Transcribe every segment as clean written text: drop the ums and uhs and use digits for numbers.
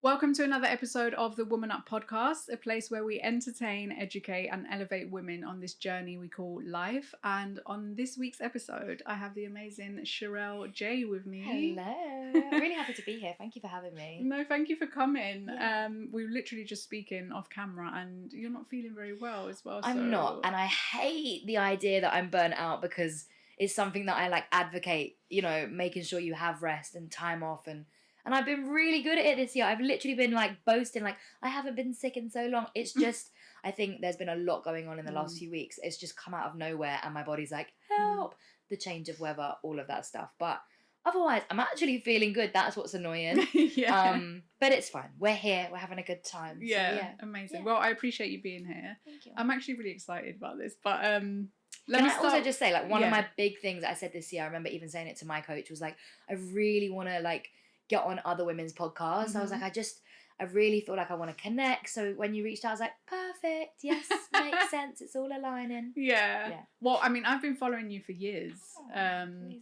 Welcome to another episode of the Woman Up podcast, a place where we entertain, educate, and elevate women on this journey we call life. And on this week's episode, I have the amazing Cherelle Jay with me. Hello. I'm really happy to be here. Thank you for having me. No, thank you for coming. Yeah. We were literally just speaking off camera, and you're not feeling very well as well. I'm not, and I hate the idea that I'm burnt out because it's something that I advocate, making sure you have rest and time off and I've been really good at it this year. I've literally been boasting I haven't been sick in so long. It's just I think there's been a lot going on in the last few weeks. It's just come out of nowhere and my body's like, help, the change of weather, all of that stuff. But otherwise, I'm actually feeling good. That's what's annoying. Yeah. But it's fine. We're here. We're having a good time. Yeah, So, yeah. amazing. Yeah. Well, I appreciate you being here. Thank you. I'm actually really excited about this, but Can I also just say, one of my big things I said this year, I remember even saying it to my coach, was I really want to get on other women's podcasts. I was like, I really feel like I want to connect. So when you reached out, I was like, perfect. Yes, makes sense. It's all aligning. Yeah. Well, I mean, I've been following you for years. Amazing.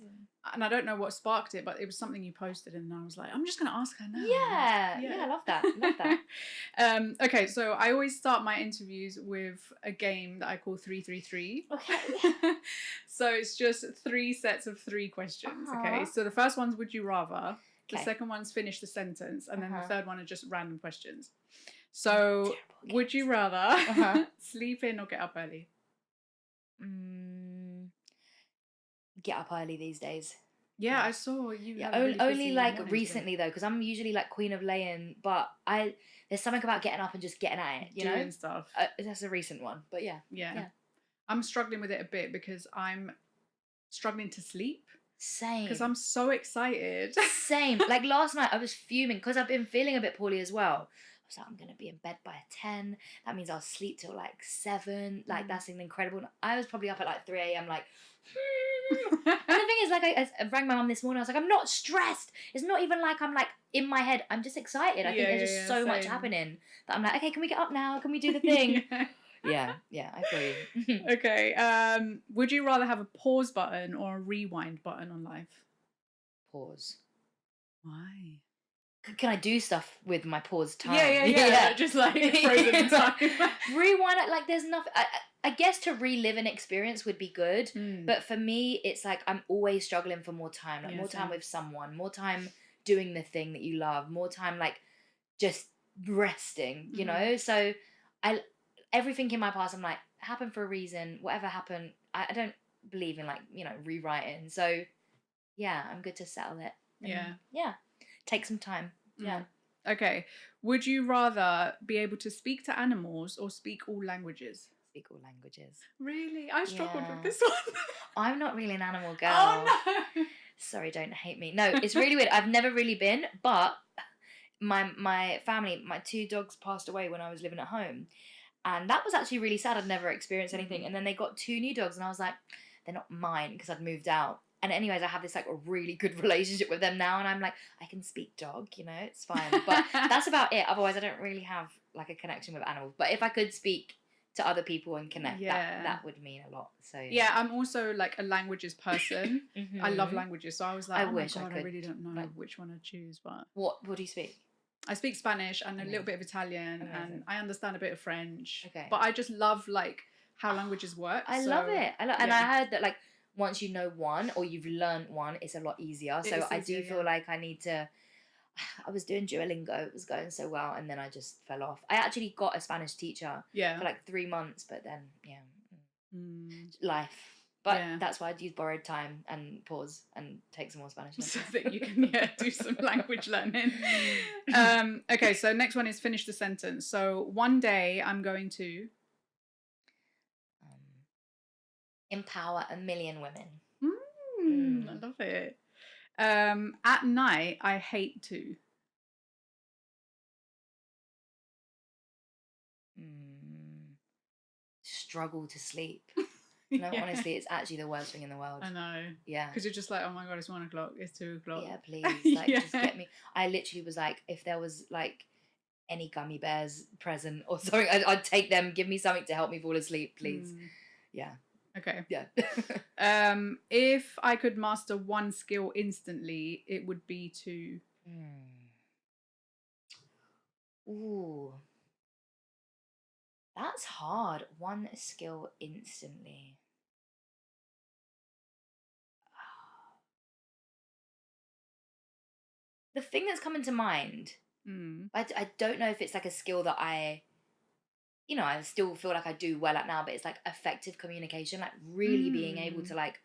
And I don't know what sparked it, but it was something you posted, and I was like, I'm just going to ask her now. Yeah, I love that. Love that. Okay, so I always start my interviews with a game that I call 333. Okay. So it's just 3 sets of 3 questions. Okay, so the first one's would you rather. The second one's finish the sentence, and then the third one are just random questions. So, would you rather sleep in or get up early? Get up early these days. Yeah, I saw you. Yeah, only recently though, because I'm usually queen of laying, but there's something about getting up and just getting at it, doing stuff. That's a recent one, but yeah. I'm struggling with it a bit because I'm struggling to sleep. Same. Because I'm so excited. Same. Last night I was fuming because I've been feeling a bit poorly as well. I was like, I'm going to be in bed by 10. That means I'll sleep till 7. That's incredible. I was probably up at 3 a.m. And the thing is, I rang my mum this morning. I was like, I'm not stressed. It's not even I'm in my head. I'm just excited. I think there's just so much happening that I'm like, okay, can we get up now? Can we do the thing? Yeah, I feel you. Okay. Would you rather have a pause button or a rewind button on life? Pause. Why? Can I do stuff with my pause time? Yeah. Just frozen in time. Rewind it there's nothing. I guess to relive an experience would be good, but for me, it's I'm always struggling for more time. More time with someone, more time doing the thing that you love, more time just resting. You know, so everything in my past, I'm happened for a reason. Whatever happened, I don't believe in rewriting. So yeah, I'm good to settle it. Yeah. Take some time. Yeah. Okay. Would you rather be able to speak to animals or speak all languages? Speak all languages. Really? I struggled with this one. I'm not really an animal girl. Oh no. Sorry, don't hate me. No, it's really weird. I've never really been, but my family, my 2 dogs passed away when I was living at home. And that was actually really sad. I'd never experienced anything. And then they got 2 new dogs and I was like, they're not mine because I'd moved out. And anyways, I have this a really good relationship with them now. And I'm I can speak dog, it's fine. But that's about it. Otherwise, I don't really have a connection with animals. But if I could speak to other people and connect, that would mean a lot. So yeah, I'm also a languages person. I love languages. So I was I wish I really don't know which one I'd choose. But what do you speak? I speak Spanish and a little bit of Italian. And I understand a bit of French. Okay. But I just love how languages work. I love it. And I heard that once you know one or you've learned one, it's a lot easier. So I do feel I need to. I was doing Duolingo. It was going so well, and then I just fell off. I actually got a Spanish teacher for 3 months, but then life. But that's why I'd use borrowed time and pause and take some more Spanish lessons. So that you can do some language learning. Okay, so next one is finish the sentence. So one day I'm going to empower 1 million women. I love it. At night I hate to struggle to sleep. No, honestly, it's actually the worst thing in the world. I know. Yeah. Because you're just oh my God, it's 1 o'clock, it's 2 o'clock. Yeah, please. Just get me. I literally was if there was any gummy bears present or something, I'd take them, give me something to help me fall asleep, please. Yeah. Okay. Yeah. If I could master one skill instantly, it would be to Ooh, that's hard. One skill instantly. The thing that's coming to mind, I don't know if it's like a skill that I still feel like I do well at now, but it's like effective communication, like really being able to like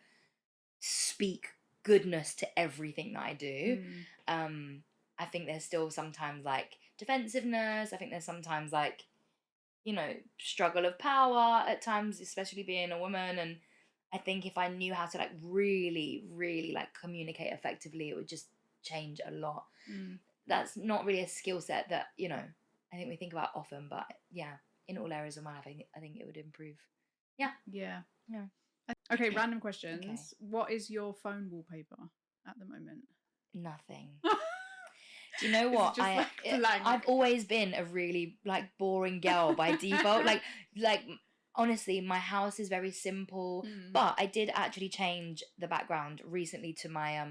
speak goodness to everything that I do. I think there's still sometimes like defensiveness. I think there's sometimes like, struggle of power at times, especially being a woman. And I think if I knew how to like really, really like communicate effectively, it would just change a lot. That's not really a skill set that, I think we think about often, but yeah, in all areas of my life, I think it would improve. Yeah. Yeah. Yeah. Okay, random questions. Okay. What is your phone wallpaper at the moment? Nothing. Do you know Is it what? just, like, blank? I've always been a really like boring girl by default. like honestly, my house is very simple. But I did actually change the background recently to my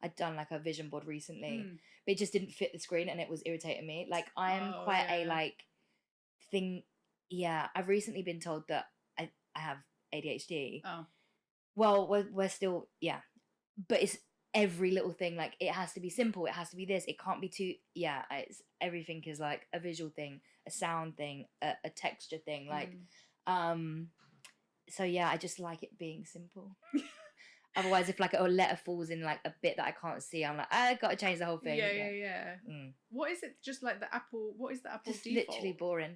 I'd done like a vision board recently, but it just didn't fit the screen and it was irritating me. Like I'm quite a like thing. Yeah, I've recently been told that I have ADHD. Oh. Well, we're still, yeah, but it's every little thing. Like it has to be simple. It has to be this. It can't be too. Yeah, it's everything is like a visual thing, a sound thing, a texture thing. Like, so yeah, I just like it being simple. Otherwise, if like a letter falls in like a bit that I can't see, I'm like, I got to change the whole thing. Yeah. What is it? Just like the Apple. What is the Apple Just default? literally boring.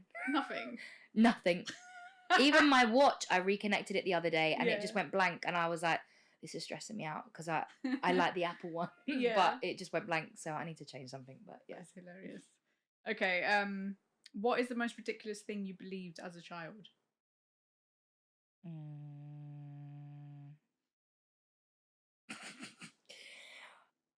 Nothing. Even my watch, I reconnected it the other day and it just went blank, and I was like, this is stressing me out because I like the Apple one, but it just went blank, so I need to change something. But yeah, that's hilarious. Okay, what is the most ridiculous thing you believed as a child?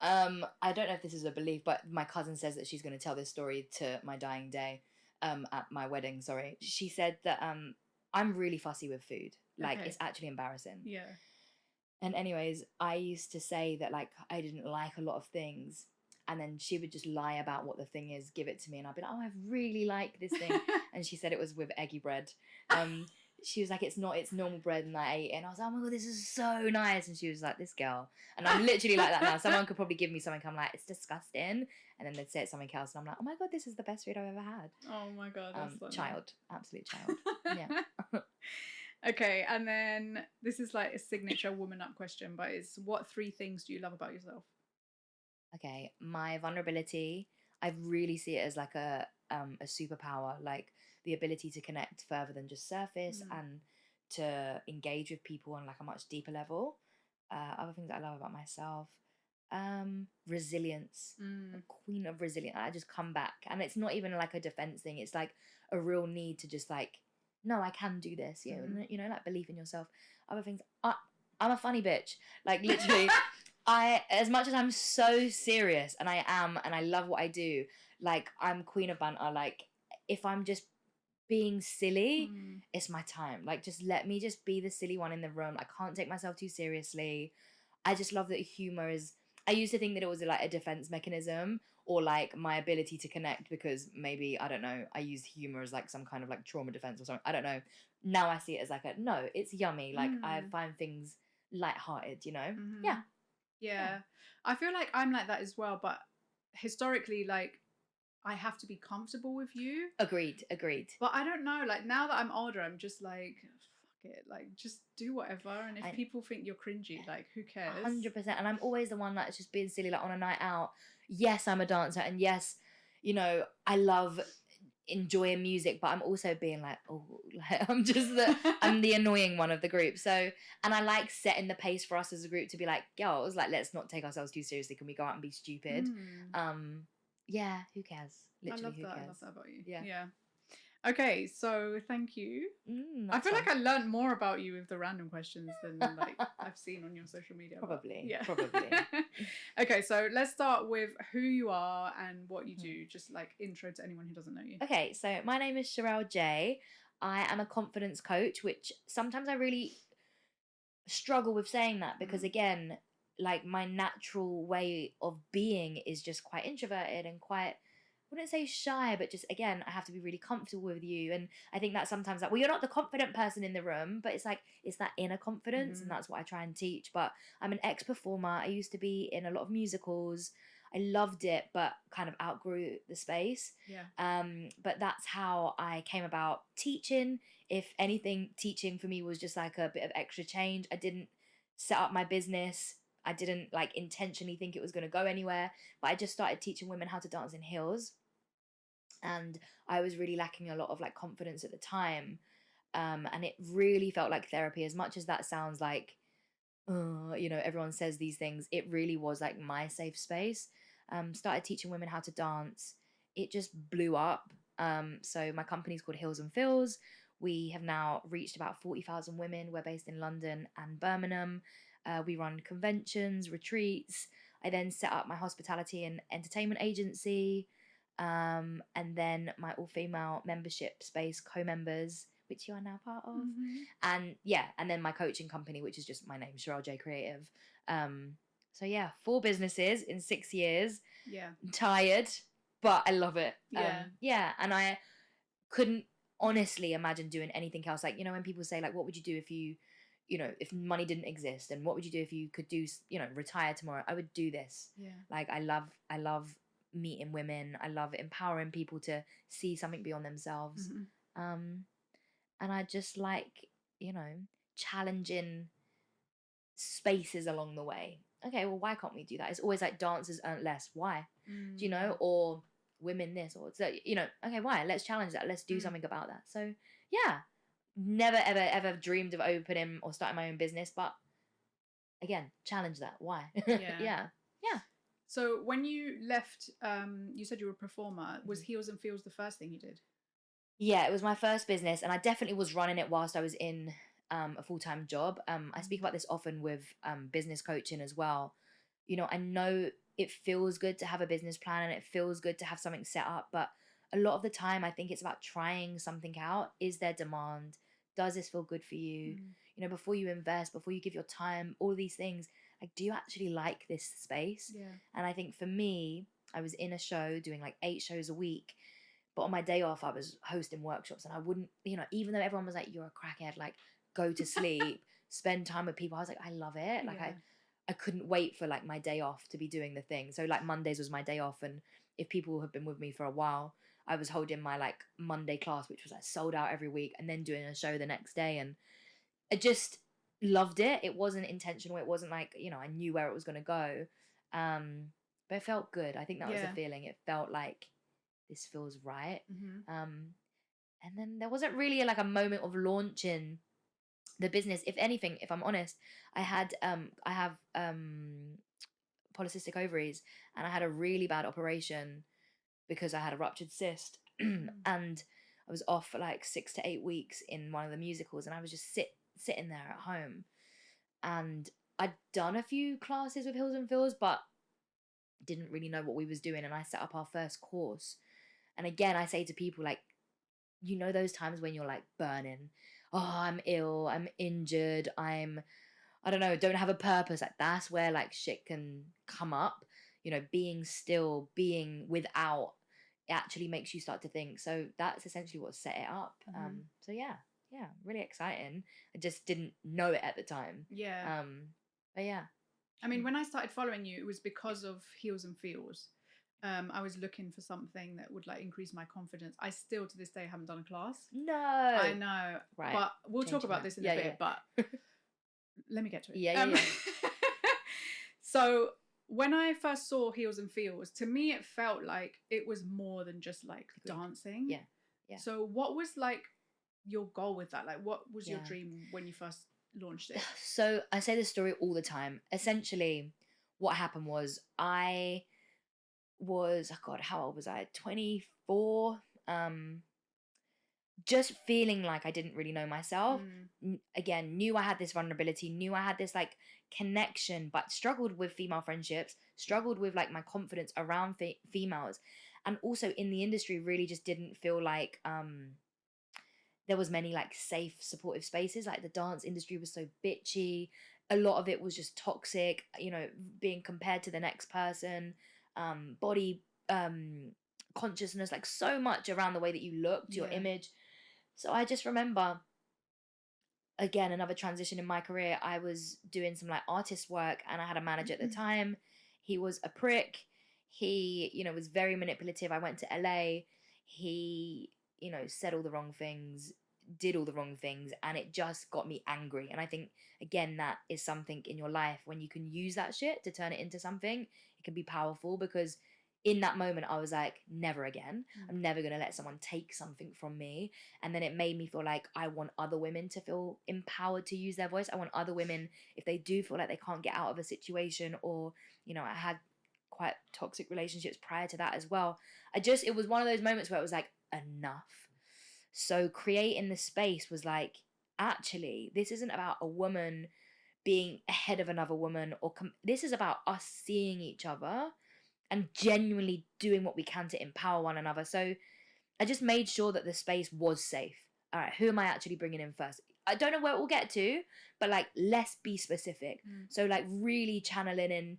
I don't know if this is a belief, but my cousin says that she's going to tell this story to my dying day, at my wedding. Sorry, she said that I'm really fussy with food. Like it's actually embarrassing. Yeah. And anyways, I used to say that like I didn't like a lot of things, and then she would just lie about what the thing is, give it to me, and I'd be like, oh, I really like this thing. And she said it was with eggy bread. She was like, it's not, it's normal bread, and I ate it, and I was like, oh my god, this is so nice. And she was like, this girl. And I'm literally like that now. Someone could probably give me something, I'm like, it's disgusting, and then they'd say it's something else, and I'm like, oh my god, this is the best food I've ever had. Oh my god, that's funny. Child, absolute child. Yeah. Okay, and then this is like a signature woman up question, but it's what 3 things do you love about yourself? Okay, my vulnerability, I really see it as like a superpower, like the ability to connect further than just surface and to engage with people on like a much deeper level. Other things that I love about myself, resilience, the queen of resilience. I just come back, and it's not even like a defense thing. It's like a real need to just like, no, I can do this. Like belief in yourself. Other things, I'm a funny bitch. Like literally. As much as I'm so serious, and I am, and I love what I do, like I'm queen of banter. Like if I'm just being silly, it's my time. Like just let me just be the silly one in the room. I can't take myself too seriously. I just love that humor is. I used to think that it was like a defense mechanism or like my ability to connect because maybe I don't know. I used humor as like some kind of like trauma defense or something. I don't know. Now I see it as like no, it's yummy. Like I find things lighthearted. Yeah. I feel like I'm like that as well, but historically, like I have to be comfortable with you. Agreed. But I don't know, like now that I'm older, I'm just like, fuck it, like just do whatever. And if people think you're cringy, like who cares? 100%. And I'm always the one that's just being silly, like on a night out. Yes, I'm a dancer, and yes, I love enjoying music, but I'm also being like, oh, like, I'm the annoying one of the group. So, and I like setting the pace for us as a group to be like, girls, like let's not take ourselves too seriously. Can we go out and be stupid? Yeah, who cares? Literally, who cares? I love that about you. Yeah. Okay, so thank you. I feel like I learned more about you with the random questions than like I've seen on your social media. Probably. Okay, so let's start with who you are and what you do. Just like intro to anyone who doesn't know you. Okay, so my name is Cherelle Jay. I am a confidence coach, which sometimes I really struggle with saying that because again, like my natural way of being is just quite introverted and quite wouldn't say shy, but just, again, I have to be really comfortable with you. And I think that sometimes, like, well, you're not the confident person in the room, but it's like, it's that inner confidence. And that's what I try and teach. But I'm an ex-performer. I used to be in a lot of musicals. I loved it, but kind of outgrew the space. But that's how I came about teaching. If anything, teaching for me was just like a bit of extra change. I didn't set up my business. I didn't like intentionally think it was going to go anywhere, but I just started teaching women how to dance in heels. And I was really lacking a lot of like confidence at the time. And it really felt like therapy, as much as that sounds like, everyone says these things. It really was like my safe space. Started teaching women how to dance. It just blew up. So my company's called Heels and Feels. We have now reached about 40,000 women. We're based in London and Birmingham. We run conventions, retreats. I then set up my hospitality and entertainment agency. And then my all-female membership space, co-members, which you are now part of. And yeah, and then my coaching company, which is just my name, Cherelle Jay Creative. So yeah, 4 businesses in 6 years. I'm tired, but I love it. And I couldn't honestly imagine doing anything else. Like, when people say like, what would you do if you if money didn't exist, and what would you do if you could do, retire tomorrow? I would do this. Like, I love meeting women. I love empowering people to see something beyond themselves. And I just like, challenging spaces along the way. Okay, well, why can't we do that? It's always like dancers earn less. Why? Do you know? Or women this, or so, okay, why? Let's challenge that. Let's do something about that. So yeah, never ever ever dreamed of opening or starting my own business, but again, challenge that. Why? Yeah. So when you left, you said you were a performer. Was Heels and Feels the first thing you did? Yeah, it was my first business, and I definitely was running it whilst I was in a full-time job. I speak about this often with business coaching as well. I know it feels good to have a business plan and it feels good to have something set up, but a lot of the time I think it's about trying something out. Is there demand? Does this feel good for you? Before you invest, before you give your time, all these things, like, do you actually like this space? And I think for me, I was in a show doing like 8 shows a week, but on my day off, I was hosting workshops, and I wouldn't, even though everyone was like, you're a crackhead, like, go to sleep, spend time with people. I was like, I love it. Like, I couldn't wait for like my day off to be doing the thing. So like Mondays was my day off. And if people have been with me for a while, I was holding my like Monday class, which was like sold out every week, and then doing a show the next day. And I just loved it. It wasn't intentional. It wasn't like, I knew where it was going to go. But it felt good. I think that was the feeling. It felt like, this feels right. And then there wasn't really like a moment of launching the business. If anything, if I'm honest, I have polycystic ovaries, and I had a really bad operation because I had a ruptured cyst. And I was off for like 6 to 8 weeks in one of the musicals, and I was just sitting there at home, and I'd done a few classes with Hills and Feels, but didn't really know what we was doing. And I set up our first course. And again, I say to people, like, those times when you're like burning, oh, I'm ill, I'm injured, I don't know, don't have a purpose. Like, that's where like shit can come up. Being still, being without, it actually makes you start to think. So that's essentially what set it up. So yeah, really exciting. I just didn't know it at the time. But yeah. I mean, when I started following you, it was because of Heels and Feels. I was looking for something that would like increase my confidence. I still to this day haven't done a class. No. I know. Right. But we'll talk about this in a bit. But let me get to it. Yeah. So when I first saw Heels and Feels, to me it felt like it was more than just like dancing. Yeah. So what was like your goal with that? Like, what was your dream when you first launched it? So I say this story all the time. Essentially, what happened was I was, oh God, how old was I? 24. Just feeling like I didn't really know myself. Again, knew I had this vulnerability, knew I had this like connection, but struggled with female friendships, struggled with like my confidence around females. And also in the industry, really just didn't feel like there was many like safe, supportive spaces. Like, the dance industry was so bitchy. A lot of it was just toxic, being compared to the next person, body consciousness, like so much around the way that you looked, your Yeah. image. So I just remember, again, another transition in my career. I was doing some like artist work, and I had a manager at the time. He was a prick. He, was very manipulative. I went to LA. He, said all the wrong things, did all the wrong things, and it just got me angry. And I think, again, that is something in your life when you can use that shit to turn it into something, it can be powerful, because in that moment I was like, never again. I'm never going to let someone take something from me. And then it made me feel like I want other women to feel empowered to use their voice. I want other women, if they do feel like they can't get out of a situation, or, I had quite toxic relationships prior to that as well. It was one of those moments where it was like, enough. So creating the space was like, actually, this isn't about a woman being ahead of another woman, this is about us seeing each other and genuinely doing what we can to empower one another. So I just made sure that the space was safe. All right, who am I actually bringing in first? I don't know where it will get to, but like, let's be specific. So like really channeling in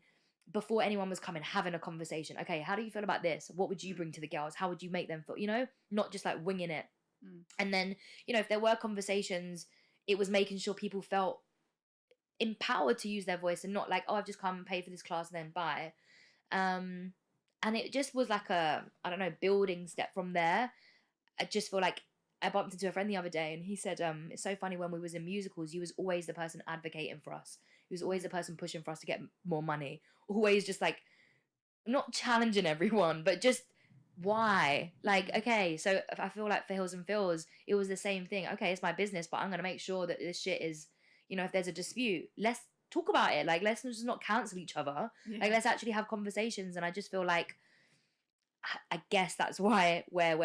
before anyone was coming, having a conversation. Okay, how do you feel about this? What would you bring to the girls? How would you make them feel? Not just like winging it. And then, if there were conversations, it was making sure people felt empowered to use their voice, and not like, oh, I've just come and paid for this class and then bye. And it just was like a, I don't know, building step from there. I just feel like I bumped into a friend the other day, and he said, it's so funny, when we was in musicals, you was always the person advocating for us. He was always the person pushing for us to get more money. Always just like, not challenging everyone, but just why? Like, okay, so I feel like for Hills and Feels, it was the same thing. Okay, it's my business, but I'm going to make sure that this shit is, if there's a dispute, let's talk about it. Like, let's just not cancel each other. Yeah. Like, let's actually have conversations. And I just feel like, I guess that's why where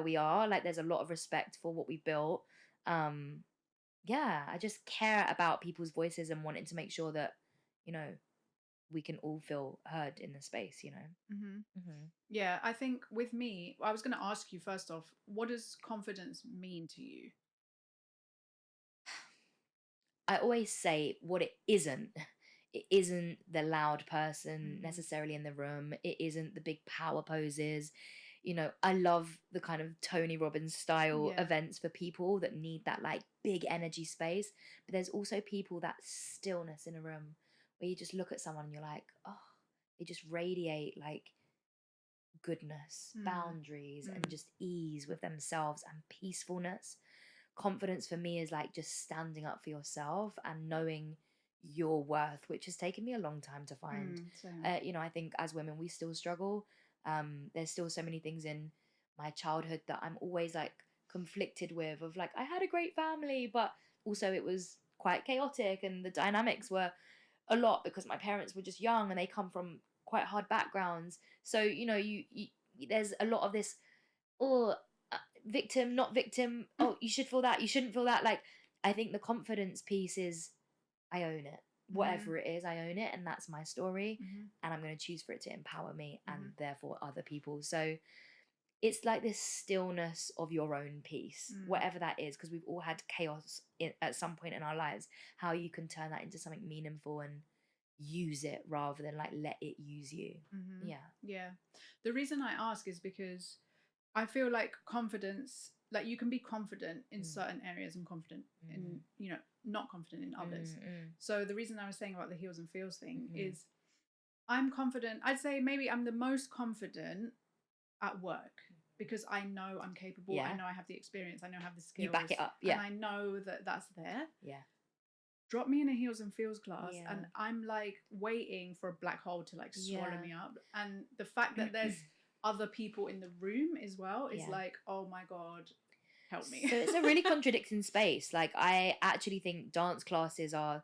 we are. Like, there's a lot of respect for what we built. Yeah, I just care about people's voices and wanting to make sure that, we can all feel heard in the space, Yeah, I think with me, I was going to ask you first off, what does confidence mean to you? I always say what it isn't. It isn't the loud person necessarily in the room. It isn't the big power poses. I love the kind of Tony Robbins style events for people that need that like big energy space. But there's also people, that stillness in a room where you just look at someone and you're like, oh, they just radiate like goodness, boundaries, and just ease with themselves and peacefulness. Confidence for me is like just standing up for yourself and knowing your worth, which has taken me a long time to find. I think as women, we still struggle. There's still so many things in my childhood that I'm always like conflicted with, of like, I had a great family, but also it was quite chaotic, and the dynamics were a lot because my parents were just young and they come from quite hard backgrounds. So, you there's a lot of this, oh, victim, not victim. Oh, you should feel that. You shouldn't feel that. Like, I think the confidence piece is, I own it. Whatever it is, I own it, and that's my story. And I'm going to choose for it to empower me and therefore other people. So it's like this stillness of your own peace, whatever that is, because we've all had chaos at some point in our lives. How you can turn that into something meaningful and use it rather than like let it use you. Yeah. The reason I ask is because I feel like confidence, like you can be confident in certain areas and confident in, not confident in others. So the reason I was saying about the Heels and Feels thing is, I'm confident. I'd say maybe I'm the most confident at work because I know I'm capable. I know I have the experience. I know I have the skills. You back it up. Yeah. And I know that that's there. Yeah. Drop me in a Heels and Feels class and I'm like waiting for a black hole to like swallow me up. And the fact that there's other people in the room as well is like, oh my God, help me. So it's a really contradicting space. Like, I actually think dance classes are,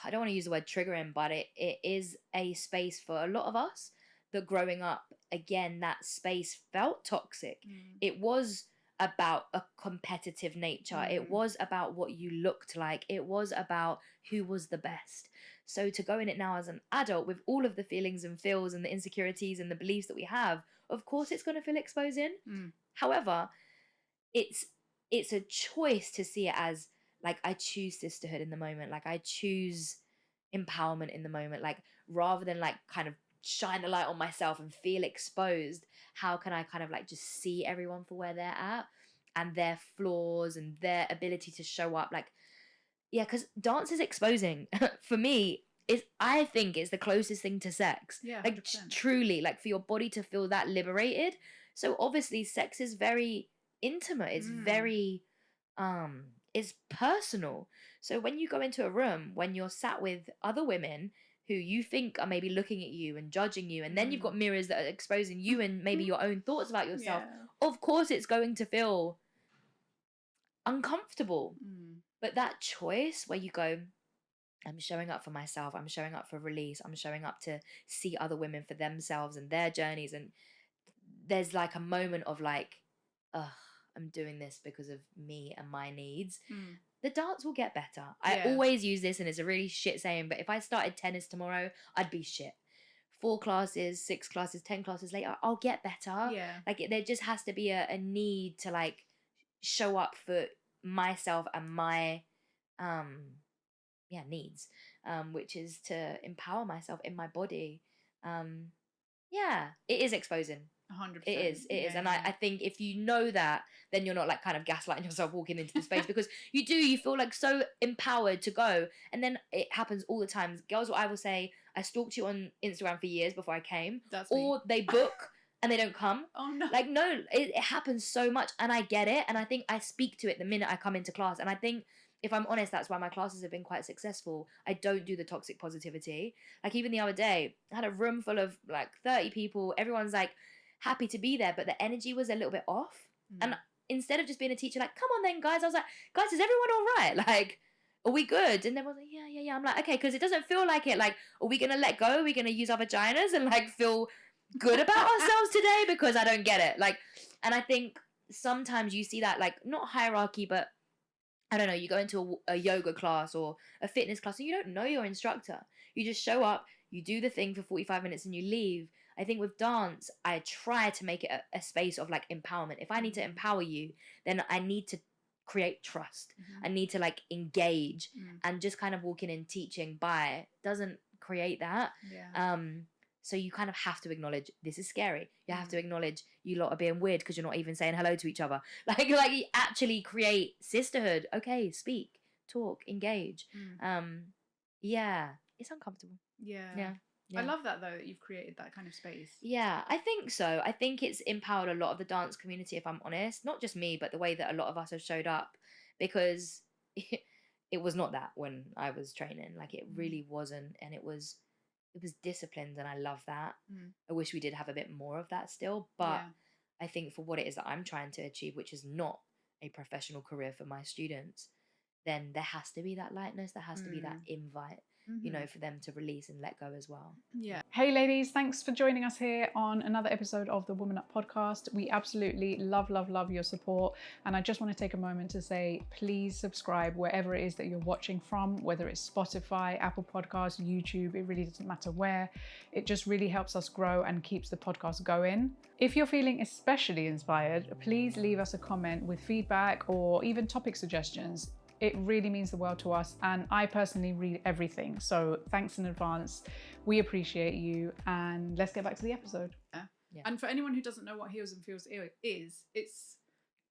I don't want to use the word triggering, but it is a space for a lot of us that growing up, again, that space felt toxic. It was about a competitive nature. It was about what you looked like. It was about who was the best. So to go in it now as an adult with all of the feelings and feels and the insecurities and the beliefs that we have, of course it's going to feel exposing. However, it's a choice to see it as like, I choose sisterhood in the moment. Like, I choose empowerment in the moment. Like, rather than like kind of shine a light on myself and feel exposed, how can I kind of like just see everyone for where they're at and their flaws and their ability to show up? Like, yeah, because dance is exposing. For me, I think it's the closest thing to sex. Yeah, like 100%. truly, like for your body to feel that liberated. So obviously, sex is very intimate. It's very it's personal. So when you go into a room, when you're sat with other women who you think are maybe looking at you and judging you, and then you've got mirrors that are exposing you and maybe your own thoughts about yourself, of course it's going to feel uncomfortable. But that choice where you go, I'm showing up for myself, I'm showing up for release, I'm showing up to see other women for themselves and their journeys, and there's like a moment of like, ugh, I'm doing this because of me and my needs. The dance will get better. I always use this, and it's a really shit saying, but if I started tennis tomorrow, I'd be shit. 4 classes, 6 classes, 10 classes later, I'll get better. Like there just has to be a need to like show up for myself and my needs, which is to empower myself in my body. It is exposing. 100%. It is. And I think if you know that, then you're not like kind of gaslighting yourself walking into the space, because you feel like so empowered to go. And then it happens all the time. Girls, what I will say, I stalked you on Instagram for years before I came. Or they book and they don't come. Oh no. Like, no, it happens so much, and I get it. And I think I speak to it the minute I come into class. And I think, if I'm honest, that's why my classes have been quite successful. I don't do the toxic positivity. Like even the other day, I had a room full of like 30 people. Everyone's like happy to be there, but the energy was a little bit off. And instead of just being a teacher, like, come on then, guys, I was like, guys, is everyone all right? Like, are we good? And everyone's like, yeah. I'm like, okay, because it doesn't feel like it. Like, are we going to let go? Are we going to use our vaginas and like feel good about ourselves today? Because I don't get it. Like, and I think sometimes you see that, like, not hierarchy, but I don't know, you go into a yoga class or a fitness class and you don't know your instructor. You just show up, you do the thing for 45 minutes and you leave. I think with dance, I try to make it a space of like empowerment. If I need to empower you, then I need to create trust. I need to like engage, and just kind of walking in teaching by doesn't create that. So you kind of have to acknowledge this is scary. You have to acknowledge you lot are being weird because you're not even saying hello to each other. Like you actually create sisterhood. Okay, speak, talk, engage. It's uncomfortable. Yeah. I love that though, that you've created that kind of space. Yeah, I think so. I think it's empowered a lot of the dance community, if I'm honest. Not just me, but the way that a lot of us have showed up, because it was not that when I was training. Like it really wasn't, and it was disciplined, and I love that. I wish we did have a bit more of that still, but I think for what it is that I'm trying to achieve, which is not a professional career for my students, then there has to be that lightness, there has to be that invite, you know, for them to release and let go as well. Hey ladies, thanks for joining us here on another episode of the Woman Up podcast. We absolutely love your support, and I just want to take a moment to say, please subscribe wherever it is that you're watching from, whether it's Spotify, Apple Podcasts, YouTube. It really doesn't matter where. It just really helps us grow and keeps the podcast going. If you're feeling especially inspired, please leave us a comment with feedback or even topic suggestions. It really means the world to us, and I personally read everything. So thanks in advance. We appreciate you, and let's get back to the episode. And for anyone who doesn't know what Heels and Feels is, it's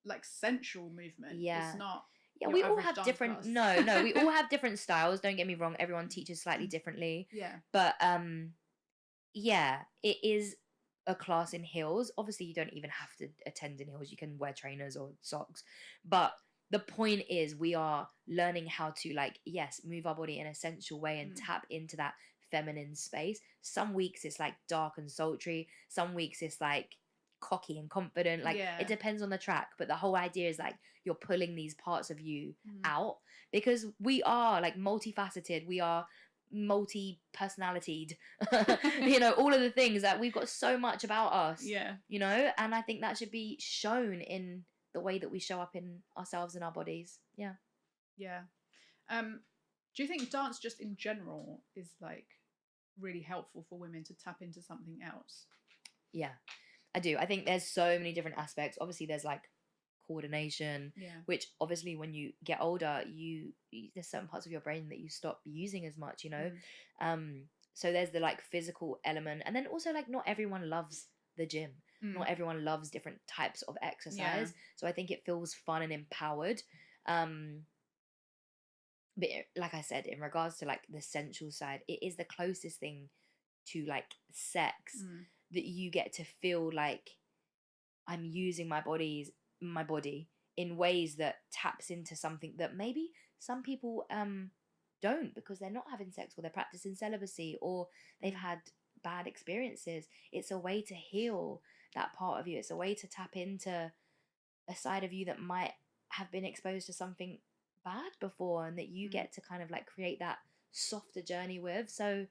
like sensual movement. It's not. Yeah, we all have different. No, we all have different styles. Don't get me wrong. Everyone teaches slightly differently. But it is a class in heels. Obviously, you don't even have to attend in heels. You can wear trainers or socks, but the point is we are learning how to move our body in a sensual way and tap into that feminine space. Some weeks it's like dark and sultry. Some weeks it's like cocky and confident. It depends on the track. But the whole idea is like you're pulling these parts of you out, because we are like multifaceted. We are multi-personalitied. All of the things that we've got so much about us. And I think that should be shown in the way that we show up in ourselves and our bodies. Do you think dance just in general is like really helpful for women to tap into something else? Yeah, I do. I think there's so many different aspects. Obviously there's like coordination, which obviously when you get older, there's certain parts of your brain that you stop using as much, So there's the like physical element, and then also like not everyone loves the gym. Not everyone loves different types of exercise. So I think it feels fun and empowered. But like I said, in regards to like the sensual side, it is the closest thing to like sex that you get to feel like I'm using my body in ways that taps into something that maybe some people don't, because they're not having sex, or they're practicing celibacy, or they've had bad experiences. It's a way to heal that part of you. It's a way to tap into a side of you that might have been exposed to something bad before, and that you get to kind of like create that softer journey with. So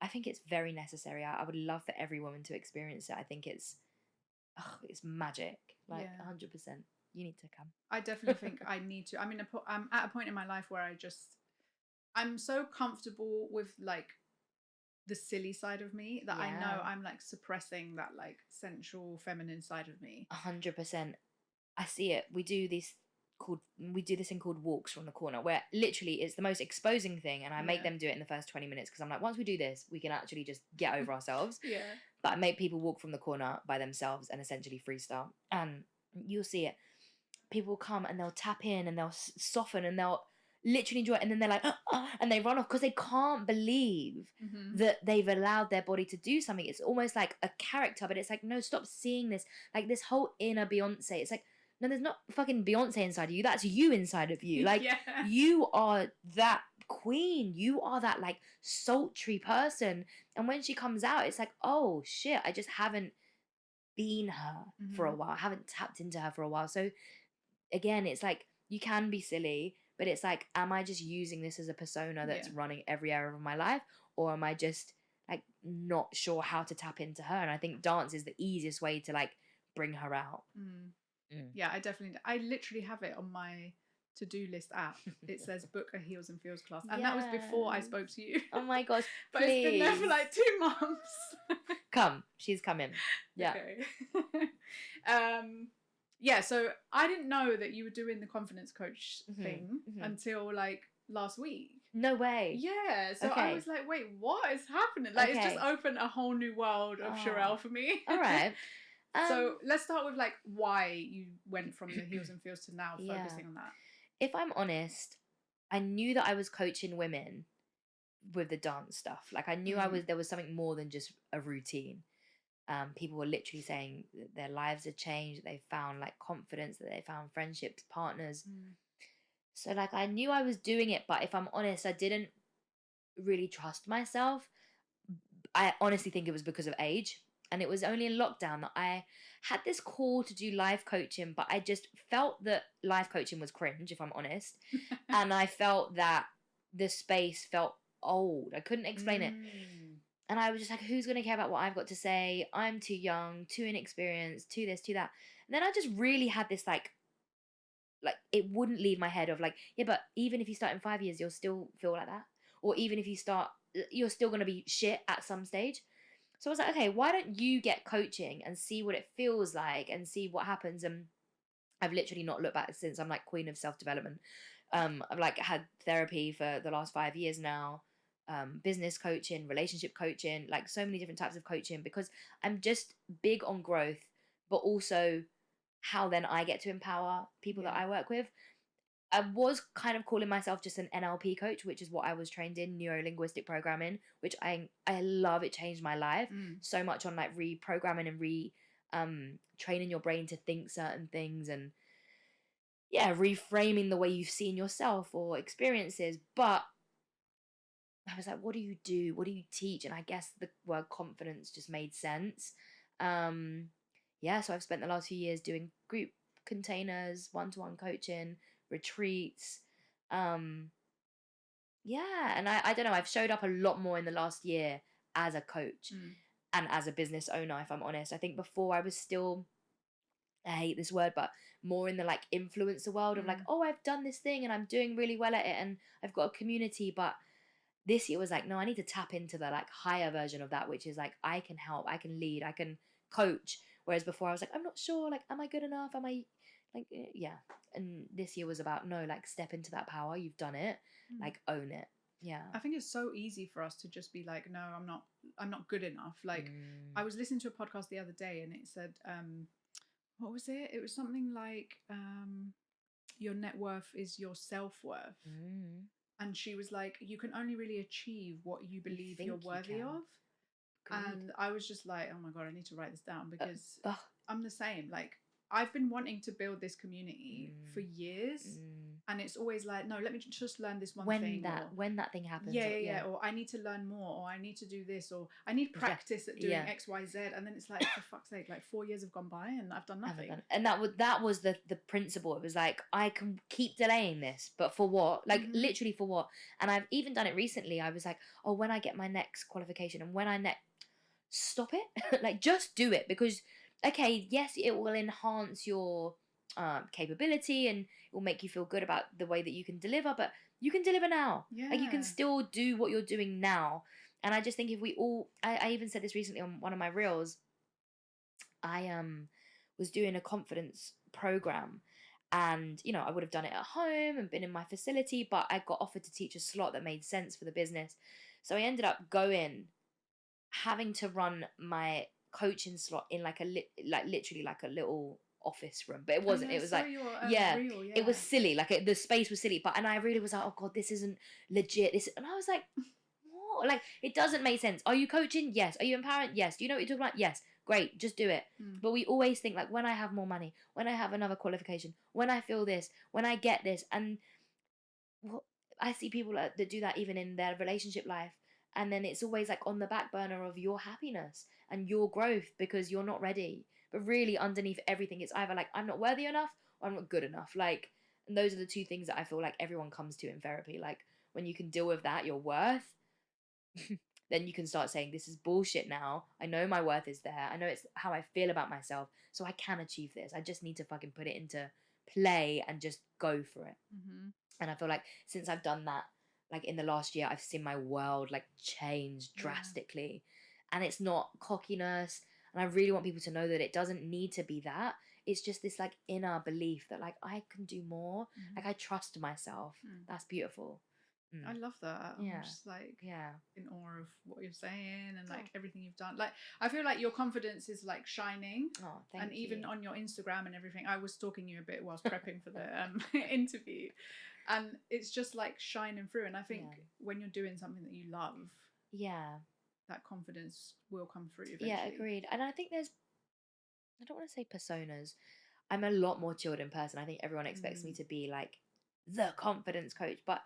I think it's very necessary. I would love for every woman to experience it. I think it's magic, like 100%. You need to come. I definitely think I need to. I mean, I'm at a point in my life where I'm so comfortable with like the silly side of me that I know I'm like suppressing that like sensual feminine side of me. 100%. I see it. We do this thing called walks from the corner, where literally it's the most exposing thing, and I make them do it in the first 20 minutes, because I'm like, once we do this, we can actually just get over ourselves. But I make people walk from the corner by themselves and essentially freestyle, and you'll see it. People come and they'll tap in and they'll soften and they'll literally enjoy it, and then they're like and they run off because they can't believe that they've allowed their body to do something. It's almost like a character, but it's like, no, stop seeing this, like this whole inner Beyonce. It's like, no, there's not fucking Beyonce inside of you. That's you inside of you. Like, you are that queen. You are that like sultry person. And when she comes out, it's like, oh shit, I just haven't been her for a while. I haven't tapped into her for a while. So again, it's like, you can be silly, but it's like, am I just using this as a persona that's running every area of my life? Or am I just like not sure how to tap into her? And I think dance is the easiest way to like bring her out. Yeah, I literally have it on my to-do list app. It says book a Heels and Feels class, and that was before I spoke to you. Oh my gosh, but it's been there for like 2 months. She's coming. Okay. Yeah, so I didn't know that you were doing the confidence coach thing until like last week. No way. Yeah, so I was like, wait, what is happening? Like, it's just opened a whole new world of Cherelle for me. All right. So let's start with like why you went from the Heels and Feels to now focusing on that. If I'm honest, I knew that I was coaching women with the dance stuff. Like, I knew there was something more than just a routine. People were literally saying that their lives had changed, that they found like confidence, that they found friendships, partners. So like, I knew I was doing it, but if I'm honest, I didn't really trust myself. I honestly think it was because of age. And it was only in lockdown that I had this call to do life coaching, but I just felt that life coaching was cringe, if I'm honest. And I felt that the space felt old. I couldn't explain it. And I was just like, who's going to care about what I've got to say? I'm too young, too inexperienced, too this, too that. And then I just really had this like it wouldn't leave my head of like, yeah, but even if you start in 5 years, you'll still feel like that. Or even if you start, you're still going to be shit at some stage. So I was like, okay, why don't you get coaching and see what it feels like and see what happens? And I've literally not looked back since. I'm like queen of self-development. I've like had therapy for the last 5 years now, business coaching, relationship coaching, like so many different types of coaching, because I'm just big on growth, but also how then I get to empower people that I work with. I was kind of calling myself just an NLP coach, which is what I was trained in, neuro-linguistic programming, which I love. It changed my life so much on like reprogramming and training your brain to think certain things, and reframing the way you've seen yourself or experiences. But I was like, what do you do? What do you teach? And I guess the word confidence just made sense. So I've spent the last few years doing group containers, one-to-one coaching, retreats. And I don't know, I've showed up a lot more in the last year as a coach and as a business owner, if I'm honest. I think before I was still, I hate this word, but more in the like influencer world of like, oh, I've done this thing and I'm doing really well at it and I've got a community. But this year was like, no, I need to tap into the like higher version of that, which is like, I can help, I can lead, I can coach. Whereas before I was like, I'm not sure, like, am I good enough? Am I like, yeah. And this year was about, no, like, step into that power. You've done it, like, own it. Yeah. I think it's so easy for us to just be like, no, I'm not good enough. Like, I was listening to a podcast the other day and it said, what was it? It was something like, your net worth is your self-worth. And she was like, you can only really achieve what you believe you're worthy of. Agreed. And I was just like, oh my God, I need to write this down, because I'm the same. Like, I've been wanting to build this community for years. And it's always like, no, let me just learn this one thing. When that thing happens. Yeah. Or I need to learn more, or I need to do this, or I need practice at doing X, Y, Z. And then it's like, for fuck's sake, like 4 years have gone by and I've done nothing. And that was the principle. It was like, I can keep delaying this, but for what? Like, literally for what? And I've even done it recently. I was like, oh, when I get my next qualification, and when I stop it. Like, just do it, because okay, yes, it will enhance your capability, and it will make you feel good about the way that you can deliver, but you can deliver now. Like, you can still do what you're doing now. And I just think if we all, I even said this recently on one of my reels. I was doing a confidence program, and I would have done it at home and been in my facility, but I got offered to teach a slot that made sense for the business. So I ended up having to run my coaching slot in like literally like a little office room, but it wasn't. It was like, reel, it was silly. Like, the space was silly, and I really was like, oh God, this isn't legit. And I was like, what? Like, it doesn't make sense. Are you coaching? Yes. Are you empowering? Yes. Do you know what you're talking about? Yes. Great, just do it. But we always think, like, when I have more money, when I have another qualification, when I feel this, when I get this, and I see people that do that even in their relationship life. And then it's always like on the back burner of your happiness and your growth, because you're not ready. But really, underneath everything, it's either like, I'm not worthy enough or I'm not good enough. Like, and those are the two things that I feel like everyone comes to in therapy. Like, when you can deal with that, your worth, then you can start saying, this is bullshit now. I know my worth is there. I know it's how I feel about myself. So I can achieve this. I just need to fucking put it into play and just go for it. And I feel like since I've done that, like in the last year, I've seen my world like change drastically. And it's not cockiness. And I really want people to know that it doesn't need to be that. It's just this like inner belief that like I can do more. Like, I trust myself. That's beautiful. I love that. I'm just like in awe of what you're saying and like everything you've done. Like, I feel like your confidence is like shining. Oh, thank you. And even on your Instagram and everything, I was stalking you a bit whilst prepping for the interview, and it's just like shining through. And I think when you're doing something that you love, that confidence will come through eventually. Yeah, agreed. And I think I don't want to say personas. I'm a lot more chilled in person. I think everyone expects me to be like the confidence coach, but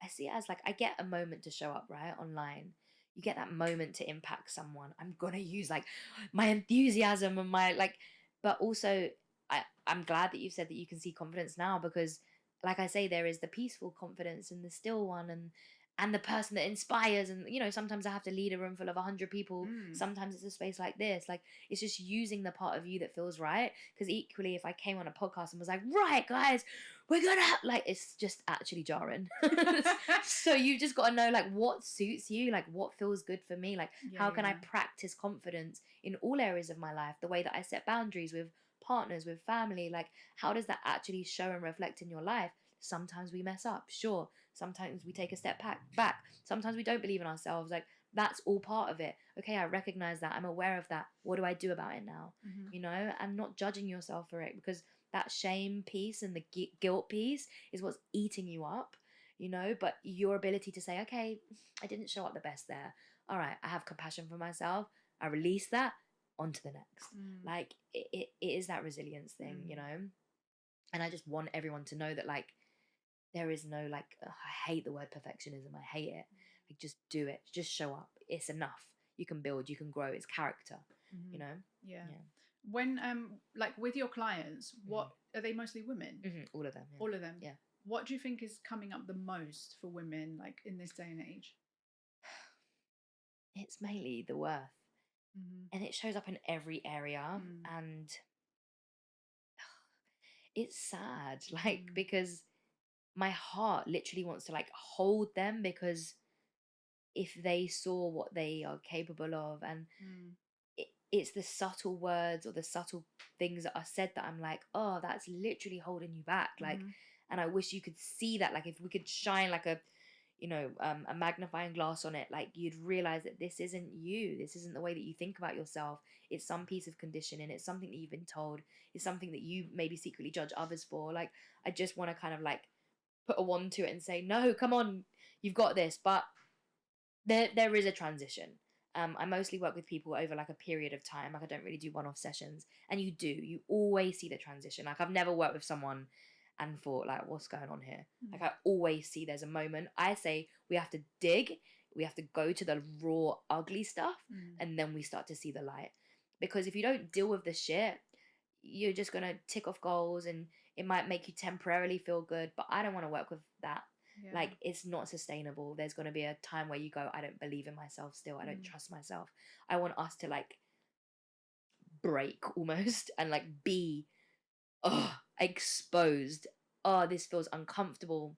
I see it as like, I get a moment to show up, right? Online. You get that moment to impact someone. I'm gonna use like my enthusiasm and my like, but also I'm glad that you said that you can see confidence now, because like I say, there is the peaceful confidence and the still one, and the person that inspires. And sometimes I have to lead a room full of 100 people. Sometimes it's a space like this. Like, it's just using the part of you that feels right. Because equally, if I came on a podcast and was like, right guys, we're gonna like, it's just actually jarring. So you just got to know like what suits you, like what feels good for me, like how can I practice confidence in all areas of my life, the way that I set boundaries with partners, with family. Like, how does that actually show and reflect in your life? Sometimes we mess up, sure. Sometimes we take a step back. Sometimes we don't believe in ourselves. Like, that's all part of it. Okay, I recognize that. I'm aware of that. What do I do about it now? And not judging yourself for it, because that shame piece and the guilt piece is what's eating you up, but your ability to say, okay, I didn't show up the best there. All right, I have compassion for myself. I release that, on to the next. Like, it is that resilience thing, And I just want everyone to know that, like, there is no, like, I hate the word perfectionism. I hate it. Like, just do it. Just show up. It's enough. You can build. You can grow. It's character, Yeah. When, like, with your clients, what are they mostly women? All of them. Yeah. All of them? Yeah. What do you think is coming up the most for women, like, in this day and age? It's mainly the worth. And it shows up in every area. And it's sad, like, because my heart literally wants to like hold them, because if they saw what they are capable of, and it's the subtle words or the subtle things that are said that I'm like, oh, that's literally holding you back. Like, and I wish you could see that. Like, if we could shine like a, a magnifying glass on it, like you'd realize that this isn't you. This isn't the way that you think about yourself. It's some piece of conditioning. It's something that you've been told. It's something that you maybe secretly judge others for. Like, I just want to kind of like put a wand to it and say, no, come on, you've got this. But there is a transition. I mostly work with people over like a period of time. Like, I don't really do one-off sessions. And you always see the transition. Like, I've never worked with someone and thought like, what's going on here? Like, I always see there's a moment. I say we have to dig, we have to go to the raw, ugly stuff, and then we start to see the light. Because if you don't deal with the shit, you're just gonna tick off goals, and it might make you temporarily feel good. But I don't want to work with that. Yeah. Like, it's not sustainable. There's going to be a time where you go, I don't believe in myself still. I don't trust myself. I want us to like break almost and like be exposed. This feels uncomfortable.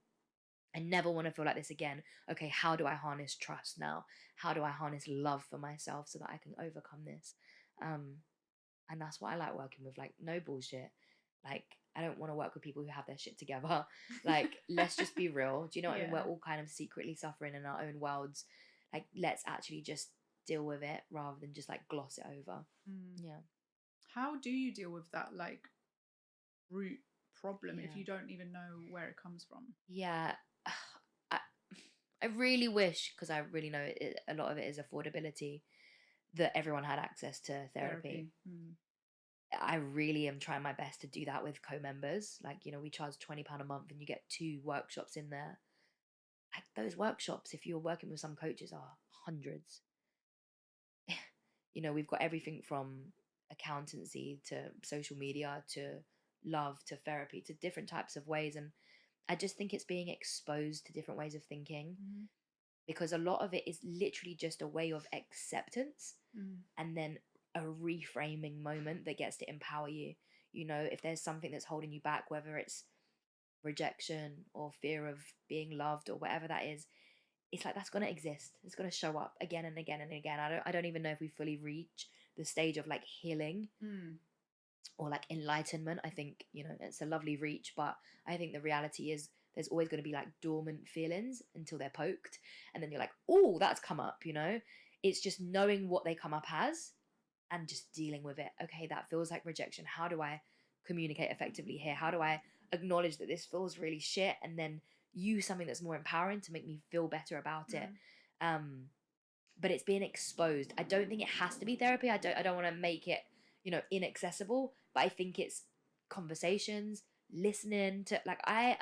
I never want to feel like this again. Okay, how do I harness trust now? How do I harness love for myself so that I can overcome this? And that's what I like working with. Like, no bullshit. Like, I don't want to work with people who have their shit together. Like, let's just be real. Do you know what I mean? We're all kind of secretly suffering in our own worlds. Like, let's actually just deal with it rather than just like gloss it over. Yeah. How do you deal with that like root problem if you don't even know where it comes from? Yeah. I really wish, because I really know a lot of it is affordability, that everyone had access to therapy. I really am trying my best to do that with co-members. Like, we charge £20 a month and you get 2 workshops in there. Like, those workshops, if you're working with some coaches, are hundreds. We've got everything from accountancy to social media to love to therapy to different types of ways. And I just think it's being exposed to different ways of thinking, because a lot of it is literally just a way of acceptance and then a reframing moment that gets to empower you. If there's something that's holding you back, whether it's rejection or fear of being loved or whatever that is, it's like that's going to exist. It's going to show up again and again and again. I don't even know if we fully reach the stage of like healing or like enlightenment. I think, it's a lovely reach, but I think the reality is there's always going to be like dormant feelings until they're poked. And then you're like, oh, that's come up, It's just knowing what they come up as and just dealing with it. Okay, that feels like rejection. How do I communicate effectively here? How do I acknowledge that this feels really shit and then use something that's more empowering to make me feel better about it? But it's being exposed. I don't think it has to be therapy. I don't want to make it, inaccessible, but I think it's conversations, listening to, like, I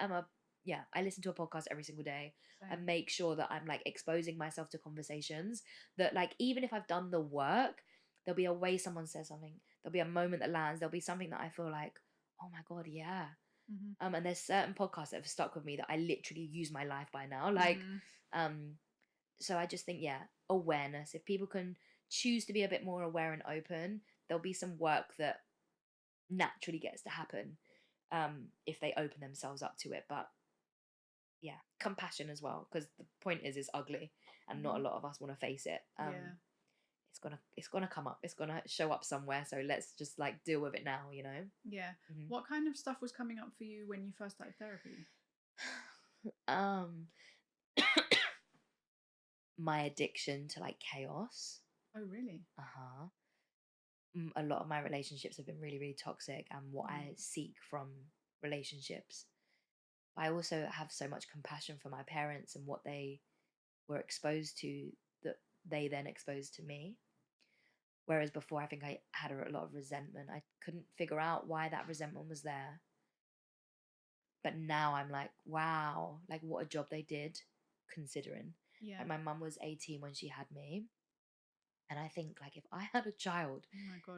listen to a podcast every single day. Same. And make sure that I'm like exposing myself to conversations that, like, even if I've done the work, there'll be a way someone says something, there'll be a moment that lands, there'll be something that I feel like, oh my God, yeah. And there's certain podcasts that have stuck with me that I literally use my life by now. Like, so I just think, awareness. If people can choose to be a bit more aware and open, there'll be some work that naturally gets to happen if they open themselves up to it. But yeah, compassion as well, because the point is it's ugly and not a lot of us want to face it. It's gonna come up, it's gonna show up somewhere, so let's just like deal with it now. What kind of stuff was coming up for you when you first started therapy? My addiction to like chaos. Oh, really? A lot of my relationships have been really, really toxic, and what I seek from relationships. I also have so much compassion for my parents and what they were exposed to that they then exposed to me. Whereas before, I think I had a lot of resentment. I couldn't figure out why that resentment was there. But now I'm like, wow, like what a job they did, considering. Yeah. Like, my mum was 18 when she had me. And I think, like, if I had a child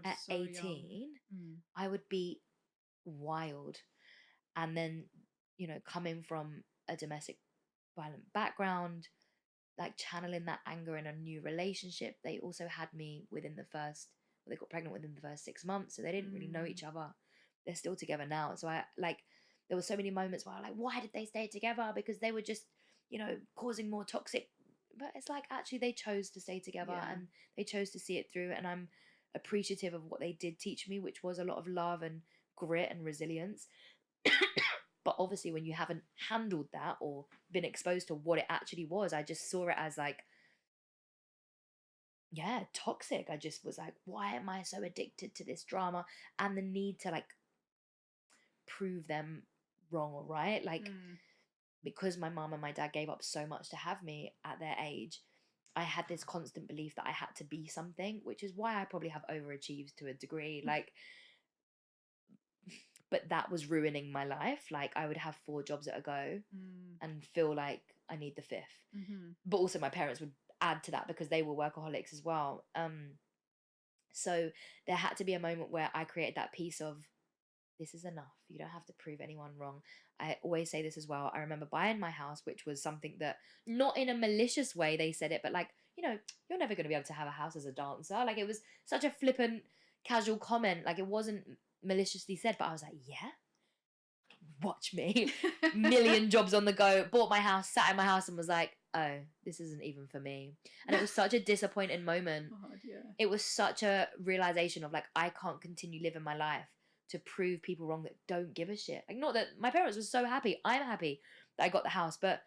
at so 18, I would be wild. And then, coming from a domestic violent background, like channeling that anger in a new relationship, they also had me they got pregnant within the first 6 months. So they didn't really know each other. They're still together now. So there were so many moments where I'm like, why did they stay together? Because they were just, causing more toxic. But it's like, actually, they chose to stay together and they chose to see it through. And I'm appreciative of what they did teach me, which was a lot of love and grit and resilience. But obviously when you haven't handled that or been exposed to what it actually was, I just saw it as like, yeah, toxic. I just was like, why am I so addicted to this drama and the need to like prove them wrong or right? Like, because my mom and my dad gave up so much to have me at their age, I had this constant belief that I had to be something, which is why I probably have overachieved to a degree. Like, but that was ruining my life. Like, I would have 4 jobs at a go and feel like I need the 5th. But also my parents would add to that because they were workaholics as well. So there had to be a moment where I created that piece of, this is enough. You don't have to prove anyone wrong. I always say this as well. I remember buying my house, which was something that, not in a malicious way they said it, but like, you're never going to be able to have a house as a dancer. Like, it was such a flippant, casual comment. Like, it wasn't maliciously said, but I was like, yeah, watch me. Million jobs on the go. Bought my house, sat in my house and was like, oh, this isn't even for me. And it was such a disappointing moment. God, yeah. It was such a realization of like, I can't continue living my life to prove people wrong that don't give a shit. Like, not that my parents were so happy. I'm happy that I got the house. But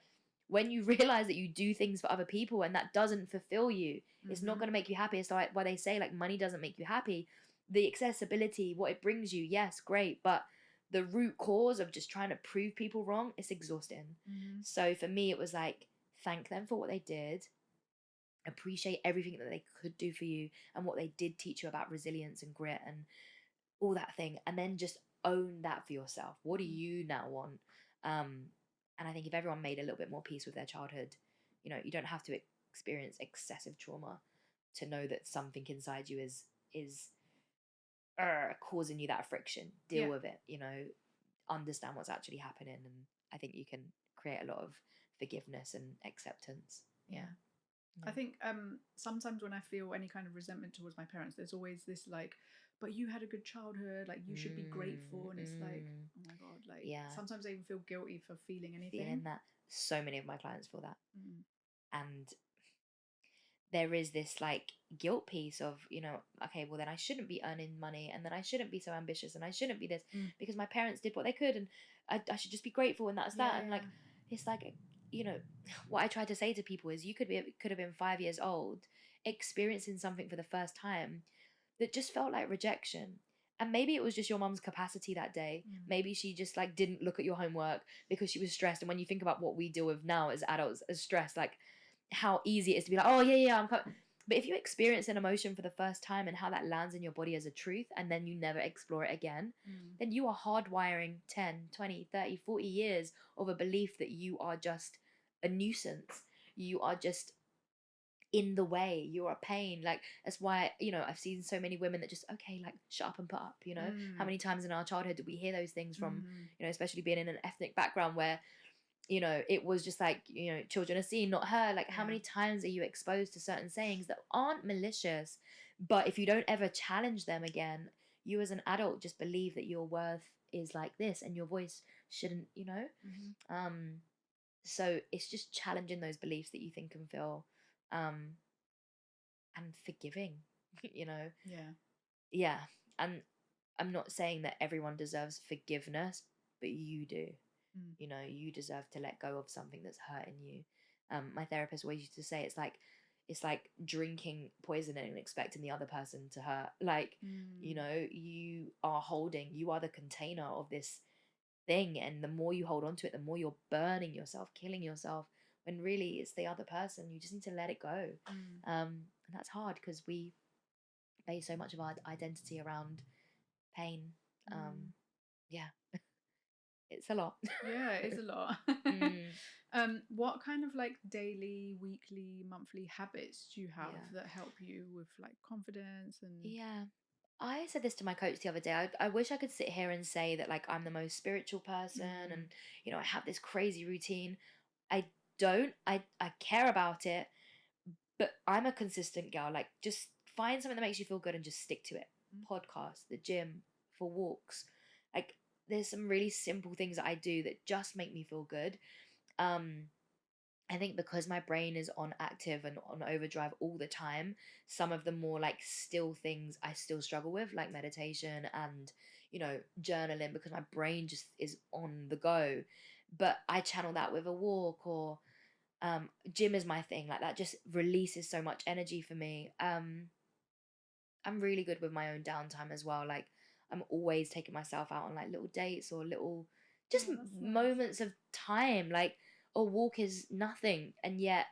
when you realize that you do things for other people and that doesn't fulfill you, it's not going to make you happy. It's like why they say like money doesn't make you happy. The accessibility, what it brings you, yes, great. But the root cause of just trying to prove people wrong, it's exhausting. So for me, it was like, thank them for what they did. Appreciate everything that they could do for you and what they did teach you about resilience and grit and all that thing, and then just own that for yourself. What do you now want? And I think if everyone made a little bit more peace with their childhood, you don't have to experience excessive trauma to know that something inside you is causing you that friction. Deal with it, understand what's actually happening, and I think you can create a lot of forgiveness and acceptance. Yeah. I think sometimes when I feel any kind of resentment towards my parents, there's always this like, but you had a good childhood, like you should be grateful, and it's like, oh my god, like sometimes I even feel guilty for feeling anything. Feeling that. So many of my clients feel that. And there is this like guilt piece of, okay, well then I shouldn't be earning money, and then I shouldn't be so ambitious, and I shouldn't be this because my parents did what they could, and I should just be grateful, and that's that. And like, it's like, what I try to say to people is you could have been 5 years old experiencing something for the first time that just felt like rejection. And maybe it was just your mom's capacity that day. Maybe she just like didn't look at your homework because she was stressed. And when you think about what we deal with now as adults, as stress, like how easy it is to be like, oh yeah, I'm coming. But if you experience an emotion for the first time and how that lands in your body as a truth, and then you never explore it again, then you are hardwiring 10, 20, 30, 40 years of a belief that you are just a nuisance. You are just in the way. You're a pain. Like, that's why, I've seen so many women that just, okay, like, shut up and put up, How many times in our childhood did we hear those things from, especially being in an ethnic background where, it was just like, children are seen, not heard. Like, how many times are you exposed to certain sayings that aren't malicious, but if you don't ever challenge them again, you as an adult just believe that your worth is like this and your voice shouldn't, so it's just challenging those beliefs that you think and feel, and forgiving, Yeah. And I'm not saying that everyone deserves forgiveness, but you do. You deserve to let go of something that's hurting you. My therapist always used to say it's like drinking poison and expecting the other person to hurt. Like, you are the container of this thing, and the more you hold on to it, the more you're burning yourself, killing yourself, when really it's the other person. You just need to let it go. And that's hard because we base so much of our identity around pain. Yeah. It's a lot. Yeah, it's a lot. What kind of like daily, weekly, monthly habits do you have that help you with like confidence and I said this to my coach the other day. I wish I could sit here and say that like I'm the most spiritual person and I have this crazy routine. I don't. I care about it, but I'm a consistent girl. Like, just find something that makes you feel good and just stick to it. Podcast, the gym, for walks. Like, there's some really simple things that I do that just make me feel good. I think because my brain is on active and on overdrive all the time, some of the more like still things I still struggle with, like meditation and, journaling because my brain just is on the go. But I channel that with a walk, or gym is my thing. Like, that just releases so much energy for me. I'm really good with my own downtime as well. Like, I'm always taking myself out on like little dates or little just Oh, that's nice. moments of time. Like, a walk is nothing, and yet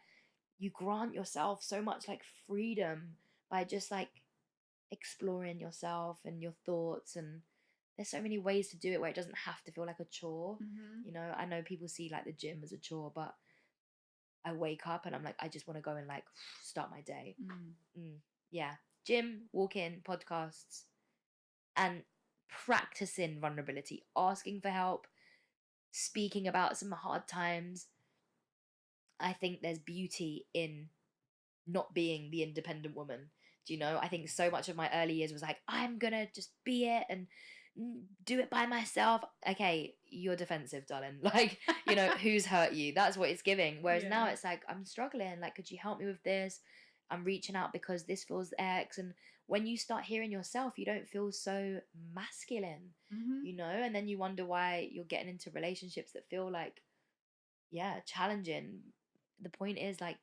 you grant yourself so much like freedom by just like exploring yourself and your thoughts. And there's so many ways to do it where it doesn't have to feel like a chore. I know people see like the gym as a chore, but I wake up and I'm like, I just want to go and like start my day. Yeah, gym, walk in, podcasts, and practicing vulnerability, asking for help, speaking about some hard times. I think there's beauty in not being the independent woman. I think so much of my early years was like, I'm gonna just be it and do it by myself. Okay, you're defensive, darling. Like, who's hurt you? That's what it's giving. Whereas now it's like, I'm struggling. Like, could you help me with this? I'm reaching out because this feels X. And when you start hearing yourself, you don't feel so masculine, and then you wonder why you're getting into relationships that feel like, yeah, challenging. The point is like,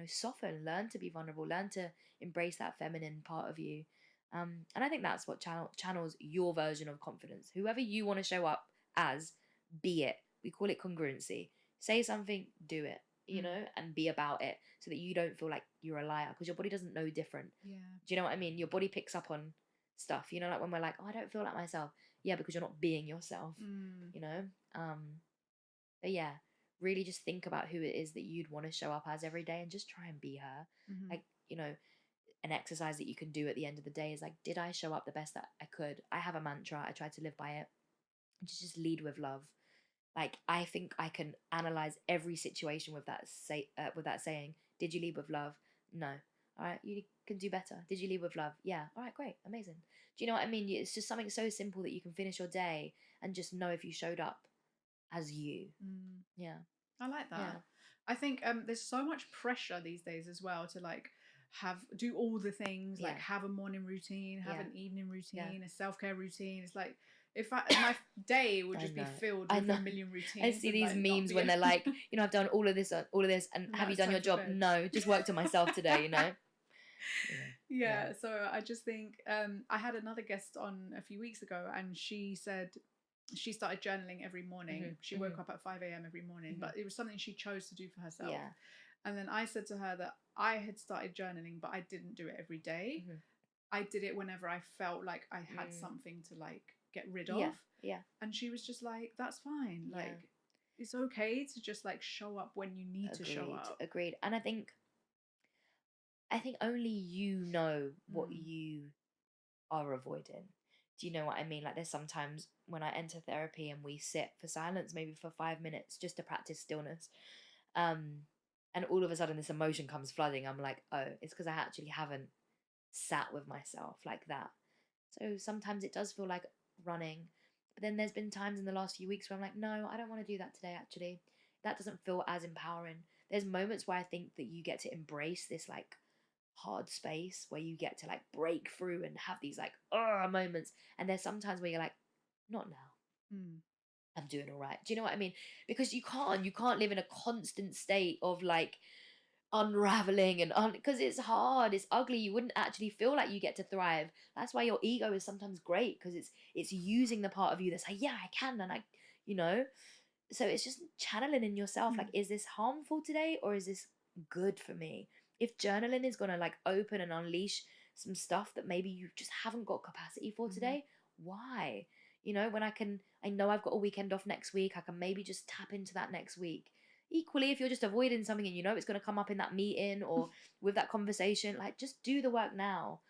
soften, learn to be vulnerable, learn to embrace that feminine part of you. And I think that's what channels your version of confidence. Whoever you want to show up as, be it. We call it congruency. Say something, do it, and be about it, so that you don't feel like you're a liar, because your body doesn't know different. Yeah. Do you know what I mean? Your body picks up on stuff, like when we're like, oh, I don't feel like myself. Yeah, because you're not being yourself, But yeah, really just think about who it is that you'd want to show up as every day and just try and be her. Like, an exercise that you can do at the end of the day is like, did I show up the best that I could? I have a mantra. I try to live by it. Just lead with love. Like, I think I can analyze every situation with that saying. Did you lead with love? No. All right, you can do better. Did you lead with love? Yeah. All right, great, amazing. Do you know what I mean? It's just something so simple that you can finish your day and just know if you showed up as you. Yeah. I like that. Yeah. I think there's so much pressure these days as well to like do all the things, like have a morning routine, have an evening routine, a self-care routine. It's like, if my day would just be filled with a million routines. I see these memes when they're like, I've done all of this, and have you done your job? No, just worked on myself today, Yeah, so I just think I had another guest on a few weeks ago, and she said she started journaling every morning. She woke up at 5 a.m. every morning, but it was something she chose to do for herself. Yeah. And then I said to her that I had started journaling, but I didn't do it every day. I did it whenever I felt like I had something to like get rid of. Yeah. And she was just like, that's fine. Like, it's okay to just like show up when you need to show up. Agreed. And I think only you know what you are avoiding. Do you know what I mean? Like, there's sometimes when I enter therapy and we sit for silence, maybe for 5 minutes, just to practice stillness. And all of a sudden this emotion comes flooding. I'm like, oh, it's because I actually haven't sat with myself like that. So sometimes it does feel like running. But then there's been times in the last few weeks where I'm like, no, I don't want to do that today, actually. That doesn't feel as empowering. There's moments where I think that you get to embrace this like hard space where you get to like break through and have these like moments. And there's sometimes where you're like, not now. I'm doing all right. Do you know what I mean? Because you can't live in a constant state of like unraveling and because it's hard, it's ugly. You wouldn't actually feel like you get to thrive. That's why your ego is sometimes great, because it's using the part of you that's like, yeah, I can, and so it's just channeling in yourself, like, is this harmful today or is this good for me? If journaling is gonna like open and unleash some stuff that maybe you just haven't got capacity for today, why? When I know I've got a weekend off next week, I can maybe just tap into that next week. Equally, if you're just avoiding something and it's going to come up in that meeting or with that conversation, like, just do the work now.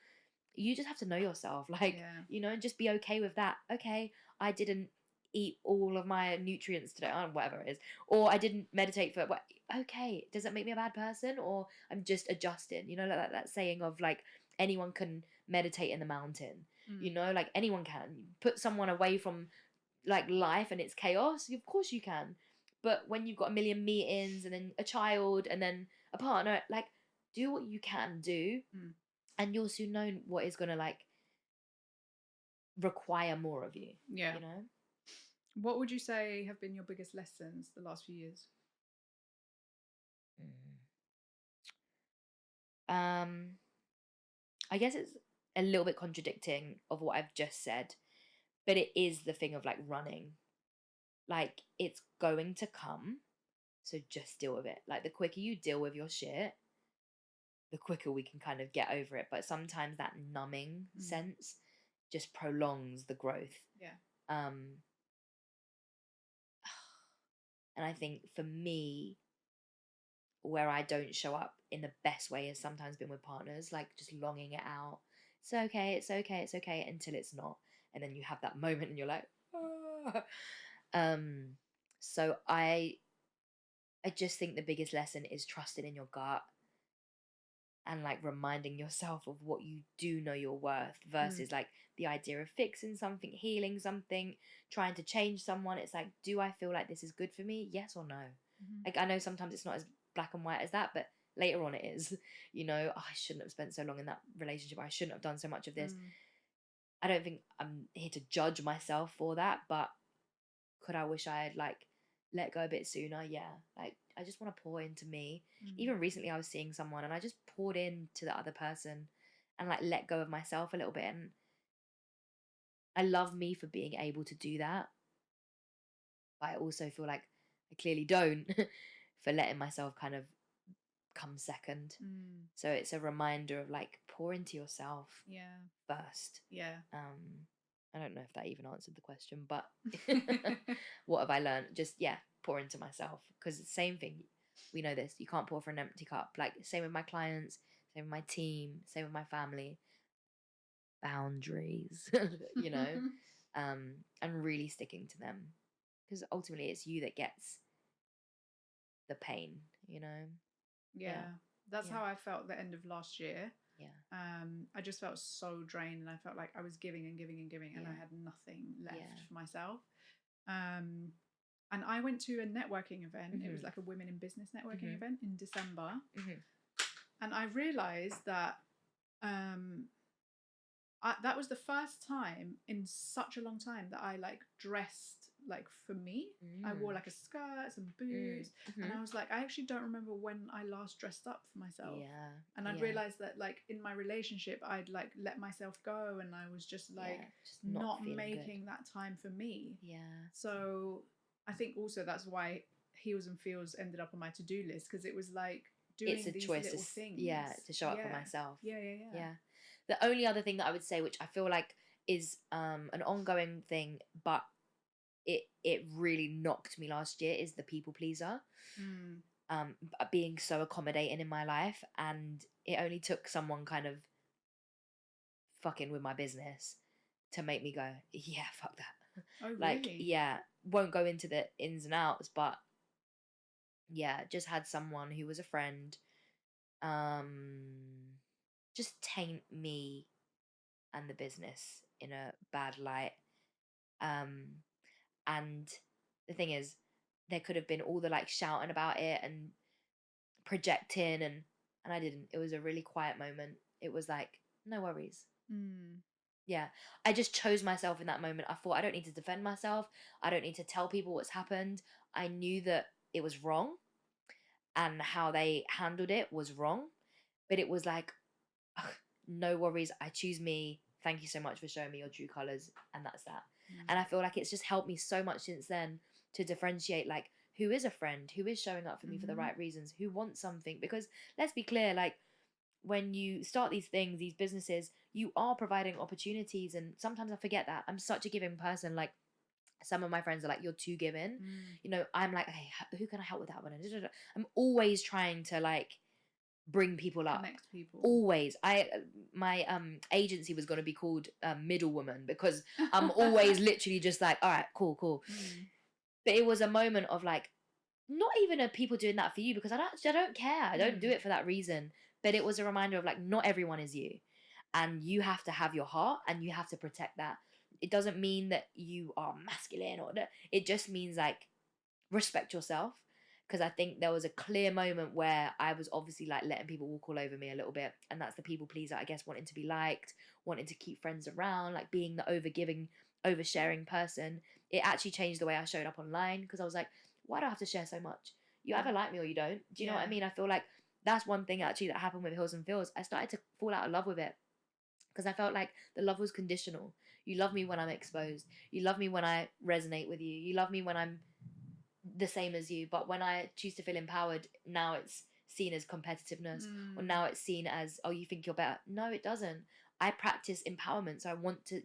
You just have to know yourself, like, and just be okay with that. Okay, I didn't eat all of my nutrients today, or whatever it is, or I didn't meditate for what. Okay, does that make me a bad person, or I'm just adjusting? Like that saying of like, anyone can meditate in the mountain. Like, anyone can put someone away from like life and its chaos. Of course you can. But when you've got a million meetings and then a child and then a partner, like, do what you can do, and you'll soon know what is going to like require more of you. Yeah. You know? What would you say have been your biggest lessons the last few years? I guess it's a little bit contradicting of what I've just said, but it is the thing of like running. Like, it's going to come, so just deal with it. Like, the quicker you deal with your shit, the quicker we can kind of get over it. But sometimes that numbing sense just prolongs the growth. Yeah. And I think for me, where I don't show up in the best way has sometimes been with partners, like just longing it out. It's okay, it's okay, it's okay, until it's not. And then you have that moment and you're like, ah. So I just think the biggest lesson is trusting in your gut and like reminding yourself of what you do know you're worth versus like the idea of fixing something, healing something, trying to change someone. It's like, do I feel like this is good for me? Yes or no? Like, I know sometimes it's not as black and white as that, but later on it is. You know, oh, I shouldn't have spent so long in that relationship. I shouldn't have done so much of this. I don't think I'm here to judge myself for that, but could I wish I had like let go a bit sooner? Yeah. Like, I just want to pour into me. Even recently I was seeing someone and I just poured into the other person and like let go of myself a little bit. And I love me for being able to do that. But I also feel like I clearly don't for letting myself kind of come second. So it's a reminder of like, pour into yourself first. Yeah. I don't know if that even answered the question, but what have I learned? Just, pour into myself. Because it's the same thing. We know this. You can't pour from an empty cup. Like, same with my clients, same with my team, same with my family. Boundaries, you know, and really sticking to them. Because ultimately it's you that gets the pain, you know? Yeah. That's how I felt the end of last year. Yeah. I just felt so drained and I felt like I was giving and giving and giving and I had nothing left for myself. And I went to a networking event. It was like a women in business networking event in December. And I realized that that was the first time in such a long time that I like dressed like for me. I wore like a skirt, some boots, and I was like, I actually don't remember when I last dressed up for myself. Yeah. And I'd realized that like in my relationship, I'd like let myself go, and I was just like just not feeling making good. that time for me. Yeah. So I think also that's why Heels and Feels ended up on my to-do list, because it was like doing It's a these choice little things. to show up for myself. Yeah. The only other thing that I would say, which I feel like is an ongoing thing, but it really knocked me last year, is the people pleaser. Being so accommodating in my life, and it only took someone kind of fucking with my business to make me go, yeah, fuck that. Oh, Like, really? yeah, won't go into the ins and outs, but yeah, just had someone who was a friend just taint me and the business in a bad light. And the thing is, there could have been all the like shouting about it and projecting, and I didn't. It was a really quiet moment. It was like, no worries. Yeah, I just chose myself in that moment. I thought, I don't need to defend myself. I don't need to tell people what's happened. I knew that it was wrong and how they handled it was wrong. But it was like, ugh, no worries. I choose me. Thank you so much for showing me your true colors. And that's that. And I feel like it's just helped me so much since then to differentiate like who is a friend, who is showing up for me for the right reasons, who wants something. Because let's be clear, like when you start these things, these businesses, you are providing opportunities. And sometimes I forget that. I'm such a giving person. Like, some of my friends are like, you're too giving. You know, I'm like, hey, who can I help with that one? I'm always trying to like bring people up. Connect people. Always. My agency was going to be called Middle Woman, because I'm always literally just like, all right, cool. But it was a moment of like, not even a people doing that for you, because I don't care. I don't do it for that reason. But it was a reminder of like, not everyone is you, and you have to have your heart and you have to protect that. It doesn't mean that you are masculine, or that. It just means like, respect yourself. because I think there was a clear moment where I was obviously like letting people walk all over me a little bit, and that's the people pleaser, I guess, wanting to be liked, wanting to keep friends around, like being the overgiving, oversharing person. It actually changed the way I showed up online, because I was like, why do I have to share so much? You either like me or you don't. Do you know what I mean? I feel like that's one thing actually that happened with Hills and Feels. I started to fall out of love with it, because I felt like the love was conditional. You love me when I'm exposed. You love me when I resonate with you. You love me when I'm the same as you. But when I choose to feel empowered, now it's seen as competitiveness, or now it's seen as, oh, you think you're better. No, it doesn't. I practice empowerment, so I want to,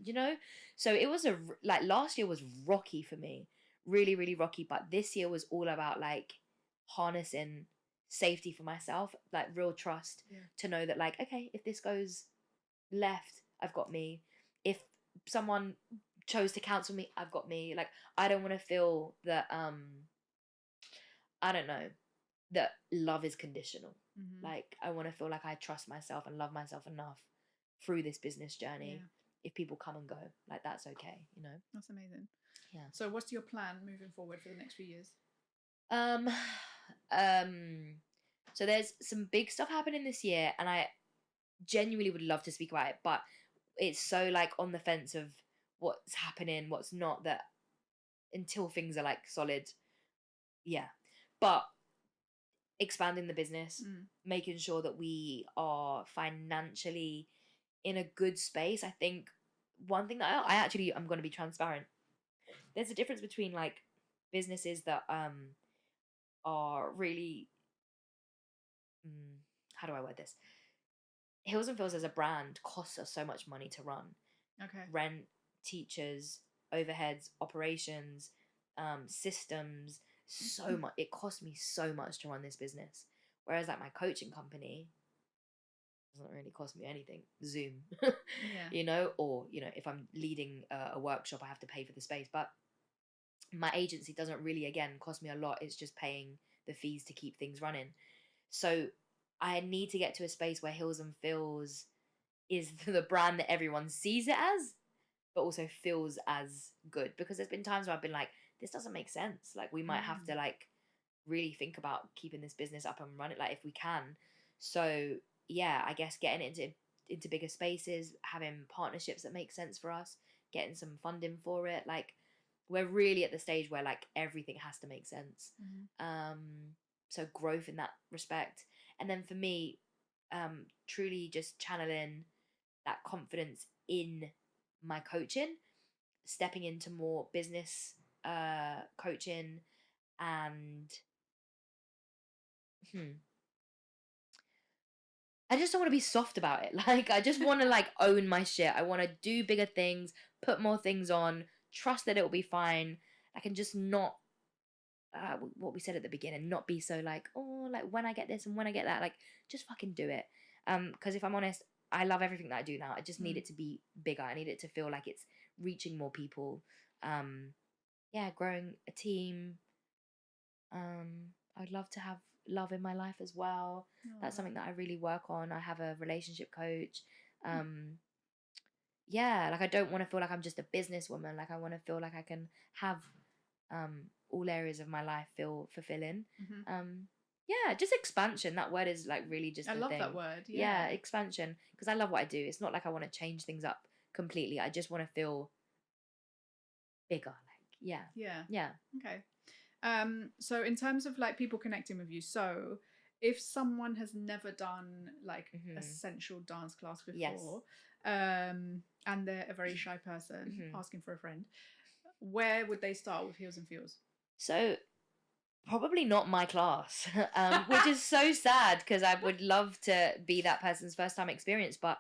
So it was like last year was rocky for me, really, really rocky. But this year was all about like harnessing safety for myself, like real trust to know that, like, okay, if this goes left, I've got me. If someone chose to cancel me, I've got me. Like, I don't want to feel that I don't know, that love is conditional. Like, I want to feel like I trust myself and love myself enough through this business journey. If people come and go, like, that's okay, That's amazing. Yeah. So what's your plan moving forward for the next few years? So there's some big stuff happening this year, and I genuinely would love to speak about it, but it's so like on the fence of what's happening, what's not, that until things are like solid. But expanding the business, making sure that we are financially in a good space. I think one thing that I'm going to be transparent. There's a difference between like businesses that are really how do I word this? Hills and Feels as a brand costs us so much money to run. Okay. Rent, teachers, overheads, operations, systems, so much. It cost me so much to run this business. Whereas like my coaching company doesn't really cost me anything. Zoom, or if I'm leading a workshop, I have to pay for the space. But my agency doesn't really, again, cost me a lot. It's just paying the fees to keep things running. So I need to get to a space where Hills and Feels is the brand that everyone sees it as, but also feels as good. Because there's been times where I've been like, this doesn't make sense. Like, we might have to like really think about keeping this business up and run it, like, if we can. So yeah, I guess getting into bigger spaces, having partnerships that make sense for us, getting some funding for it. Like, we're really at the stage where like everything has to make sense. So growth in that respect. And then for me, truly just channeling that confidence in my coaching, stepping into more business coaching, and I just don't want to be soft about it. Like, I just want to like own my shit. I want to do bigger things, put more things on, trust that it will be fine. I can just not what we said at the beginning, not be so like, oh, like when I get this and when I get that, like just fucking do it. Because if I'm honest, I love everything that I do now. I just need it to be bigger. I need it to feel like it's reaching more people. Growing a team. I'd love to have love in my life as well. That's something that I really work on. I have a relationship coach. Like, I don't want to feel like I'm just a businesswoman. Like, I want to feel like I can have all areas of my life feel fulfilling. Just expansion. That word is like really just I love thing. that word. Yeah, expansion, because I love what I do. It's not like I want to change things up completely. I just want to feel bigger. Like, yeah. Okay. So in terms of like people connecting with you, so if someone has never done like a sensual dance class before, and they're a very shy person asking for a friend, where would they start with Heels and Feels? So probably not my class, which is so sad, because I would love to be that person's first time experience. But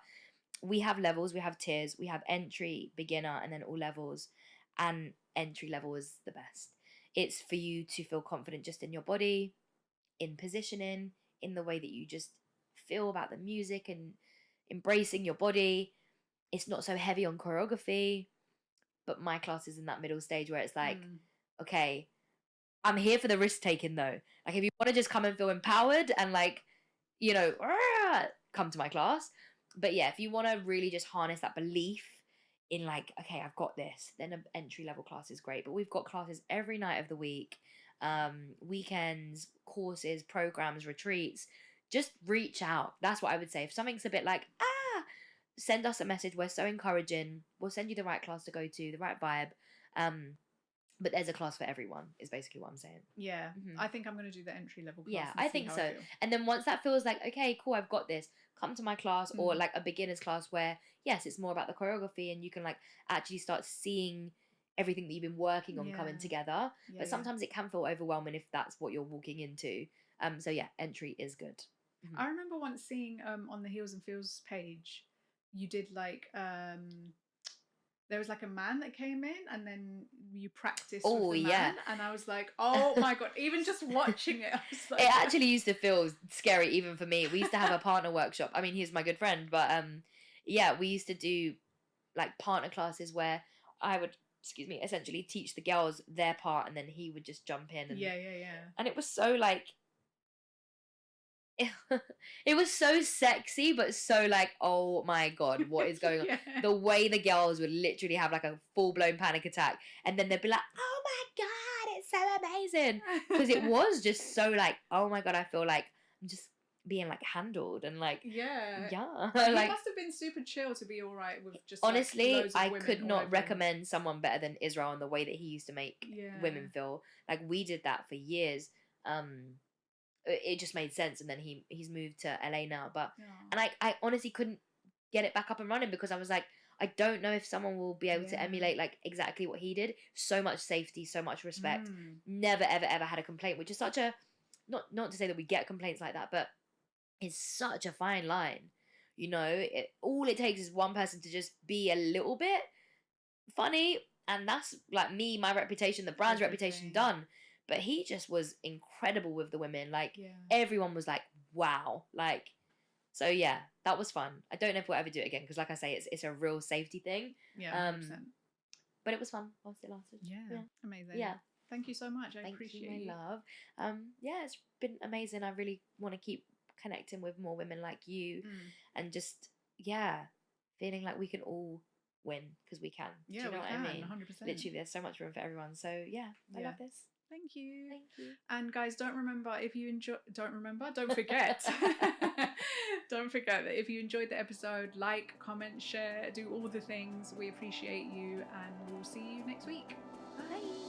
we have levels, we have tiers, we have entry, beginner, and then all levels. And entry level is the best. It's for you to feel confident just in your body, in positioning, in the way that you just feel about the music and embracing your body. It's not so heavy on choreography. But my class is in that middle stage where it's like, okay, I'm here for the risk taking though. Like, if you want to just come and feel empowered and like, come to my class. But yeah, if you want to really just harness that belief in like, okay, I've got this, then an entry level class is great. But we've got classes every night of the week. weekends, courses, programs, retreats, just reach out. That's what I would say. If something's a bit like, send us a message. We're so encouraging. We'll send you the right class to go to, the right vibe. But there's a class for everyone, is basically what I'm saying. Yeah. I think I'm going to do the entry level class. Yeah, I think so. And then once that feels like, okay, cool, I've got this, come to my class, or like a beginner's class where, yes, it's more about the choreography and you can like actually start seeing everything that you've been working on coming together. But sometimes it can feel overwhelming if that's what you're walking into. So yeah, entry is good. I remember once seeing on the Heels and Feels page, you did like there was like a man that came in and then you practiced with the man, and I was like, oh my god, even just watching it, I was like, it actually used to feel scary even for me. We used to have a partner workshop. I mean, he's my good friend, but yeah, we used to do like partner classes where I would, essentially teach the girls their part and then he would just jump in and and it was so like it was so sexy, but so like, oh my god, what is going on? The way the girls would literally have like a full-blown panic attack and then they'd be like, oh my god, it's so amazing, because it was just so like, oh my god, I feel like I'm just being like handled and like like like, it must have been super chill to be all right with just honestly like, I could not recommend someone better than Israel in the way that he used to make women feel. Like we did that for years. It just made sense, and then he's moved to LA now, but and I honestly couldn't get it back up and running because I was like, I don't know if someone will be able to emulate like exactly what he did. So much safety, so much respect. Never ever had a complaint, which is such a not to say that we get complaints like that, but it's such a fine line. You know, all it takes is one person to just be a little bit funny, and that's like me, my reputation, the brand's reputation done. But he just was incredible with the women. Like everyone was like, wow. Like, so yeah, that was fun. I don't know if we'll ever do it again because, like I say, it's a real safety thing. Yeah, 100%. But it was fun whilst it lasted. Yeah, amazing. Yeah, thank you so much. I appreciate you, my love. Yeah, it's been amazing. I really want to keep connecting with more women like you, and just feeling like we can all win because we can. Yeah, do you know what I mean? 100%. Literally, there's so much room for everyone. So yeah, I love this. Thank you. Thank you. And guys, don't forget. Don't forget that if you enjoyed the episode, like, comment, share, do all the things. We appreciate you, and we'll see you next week. Bye.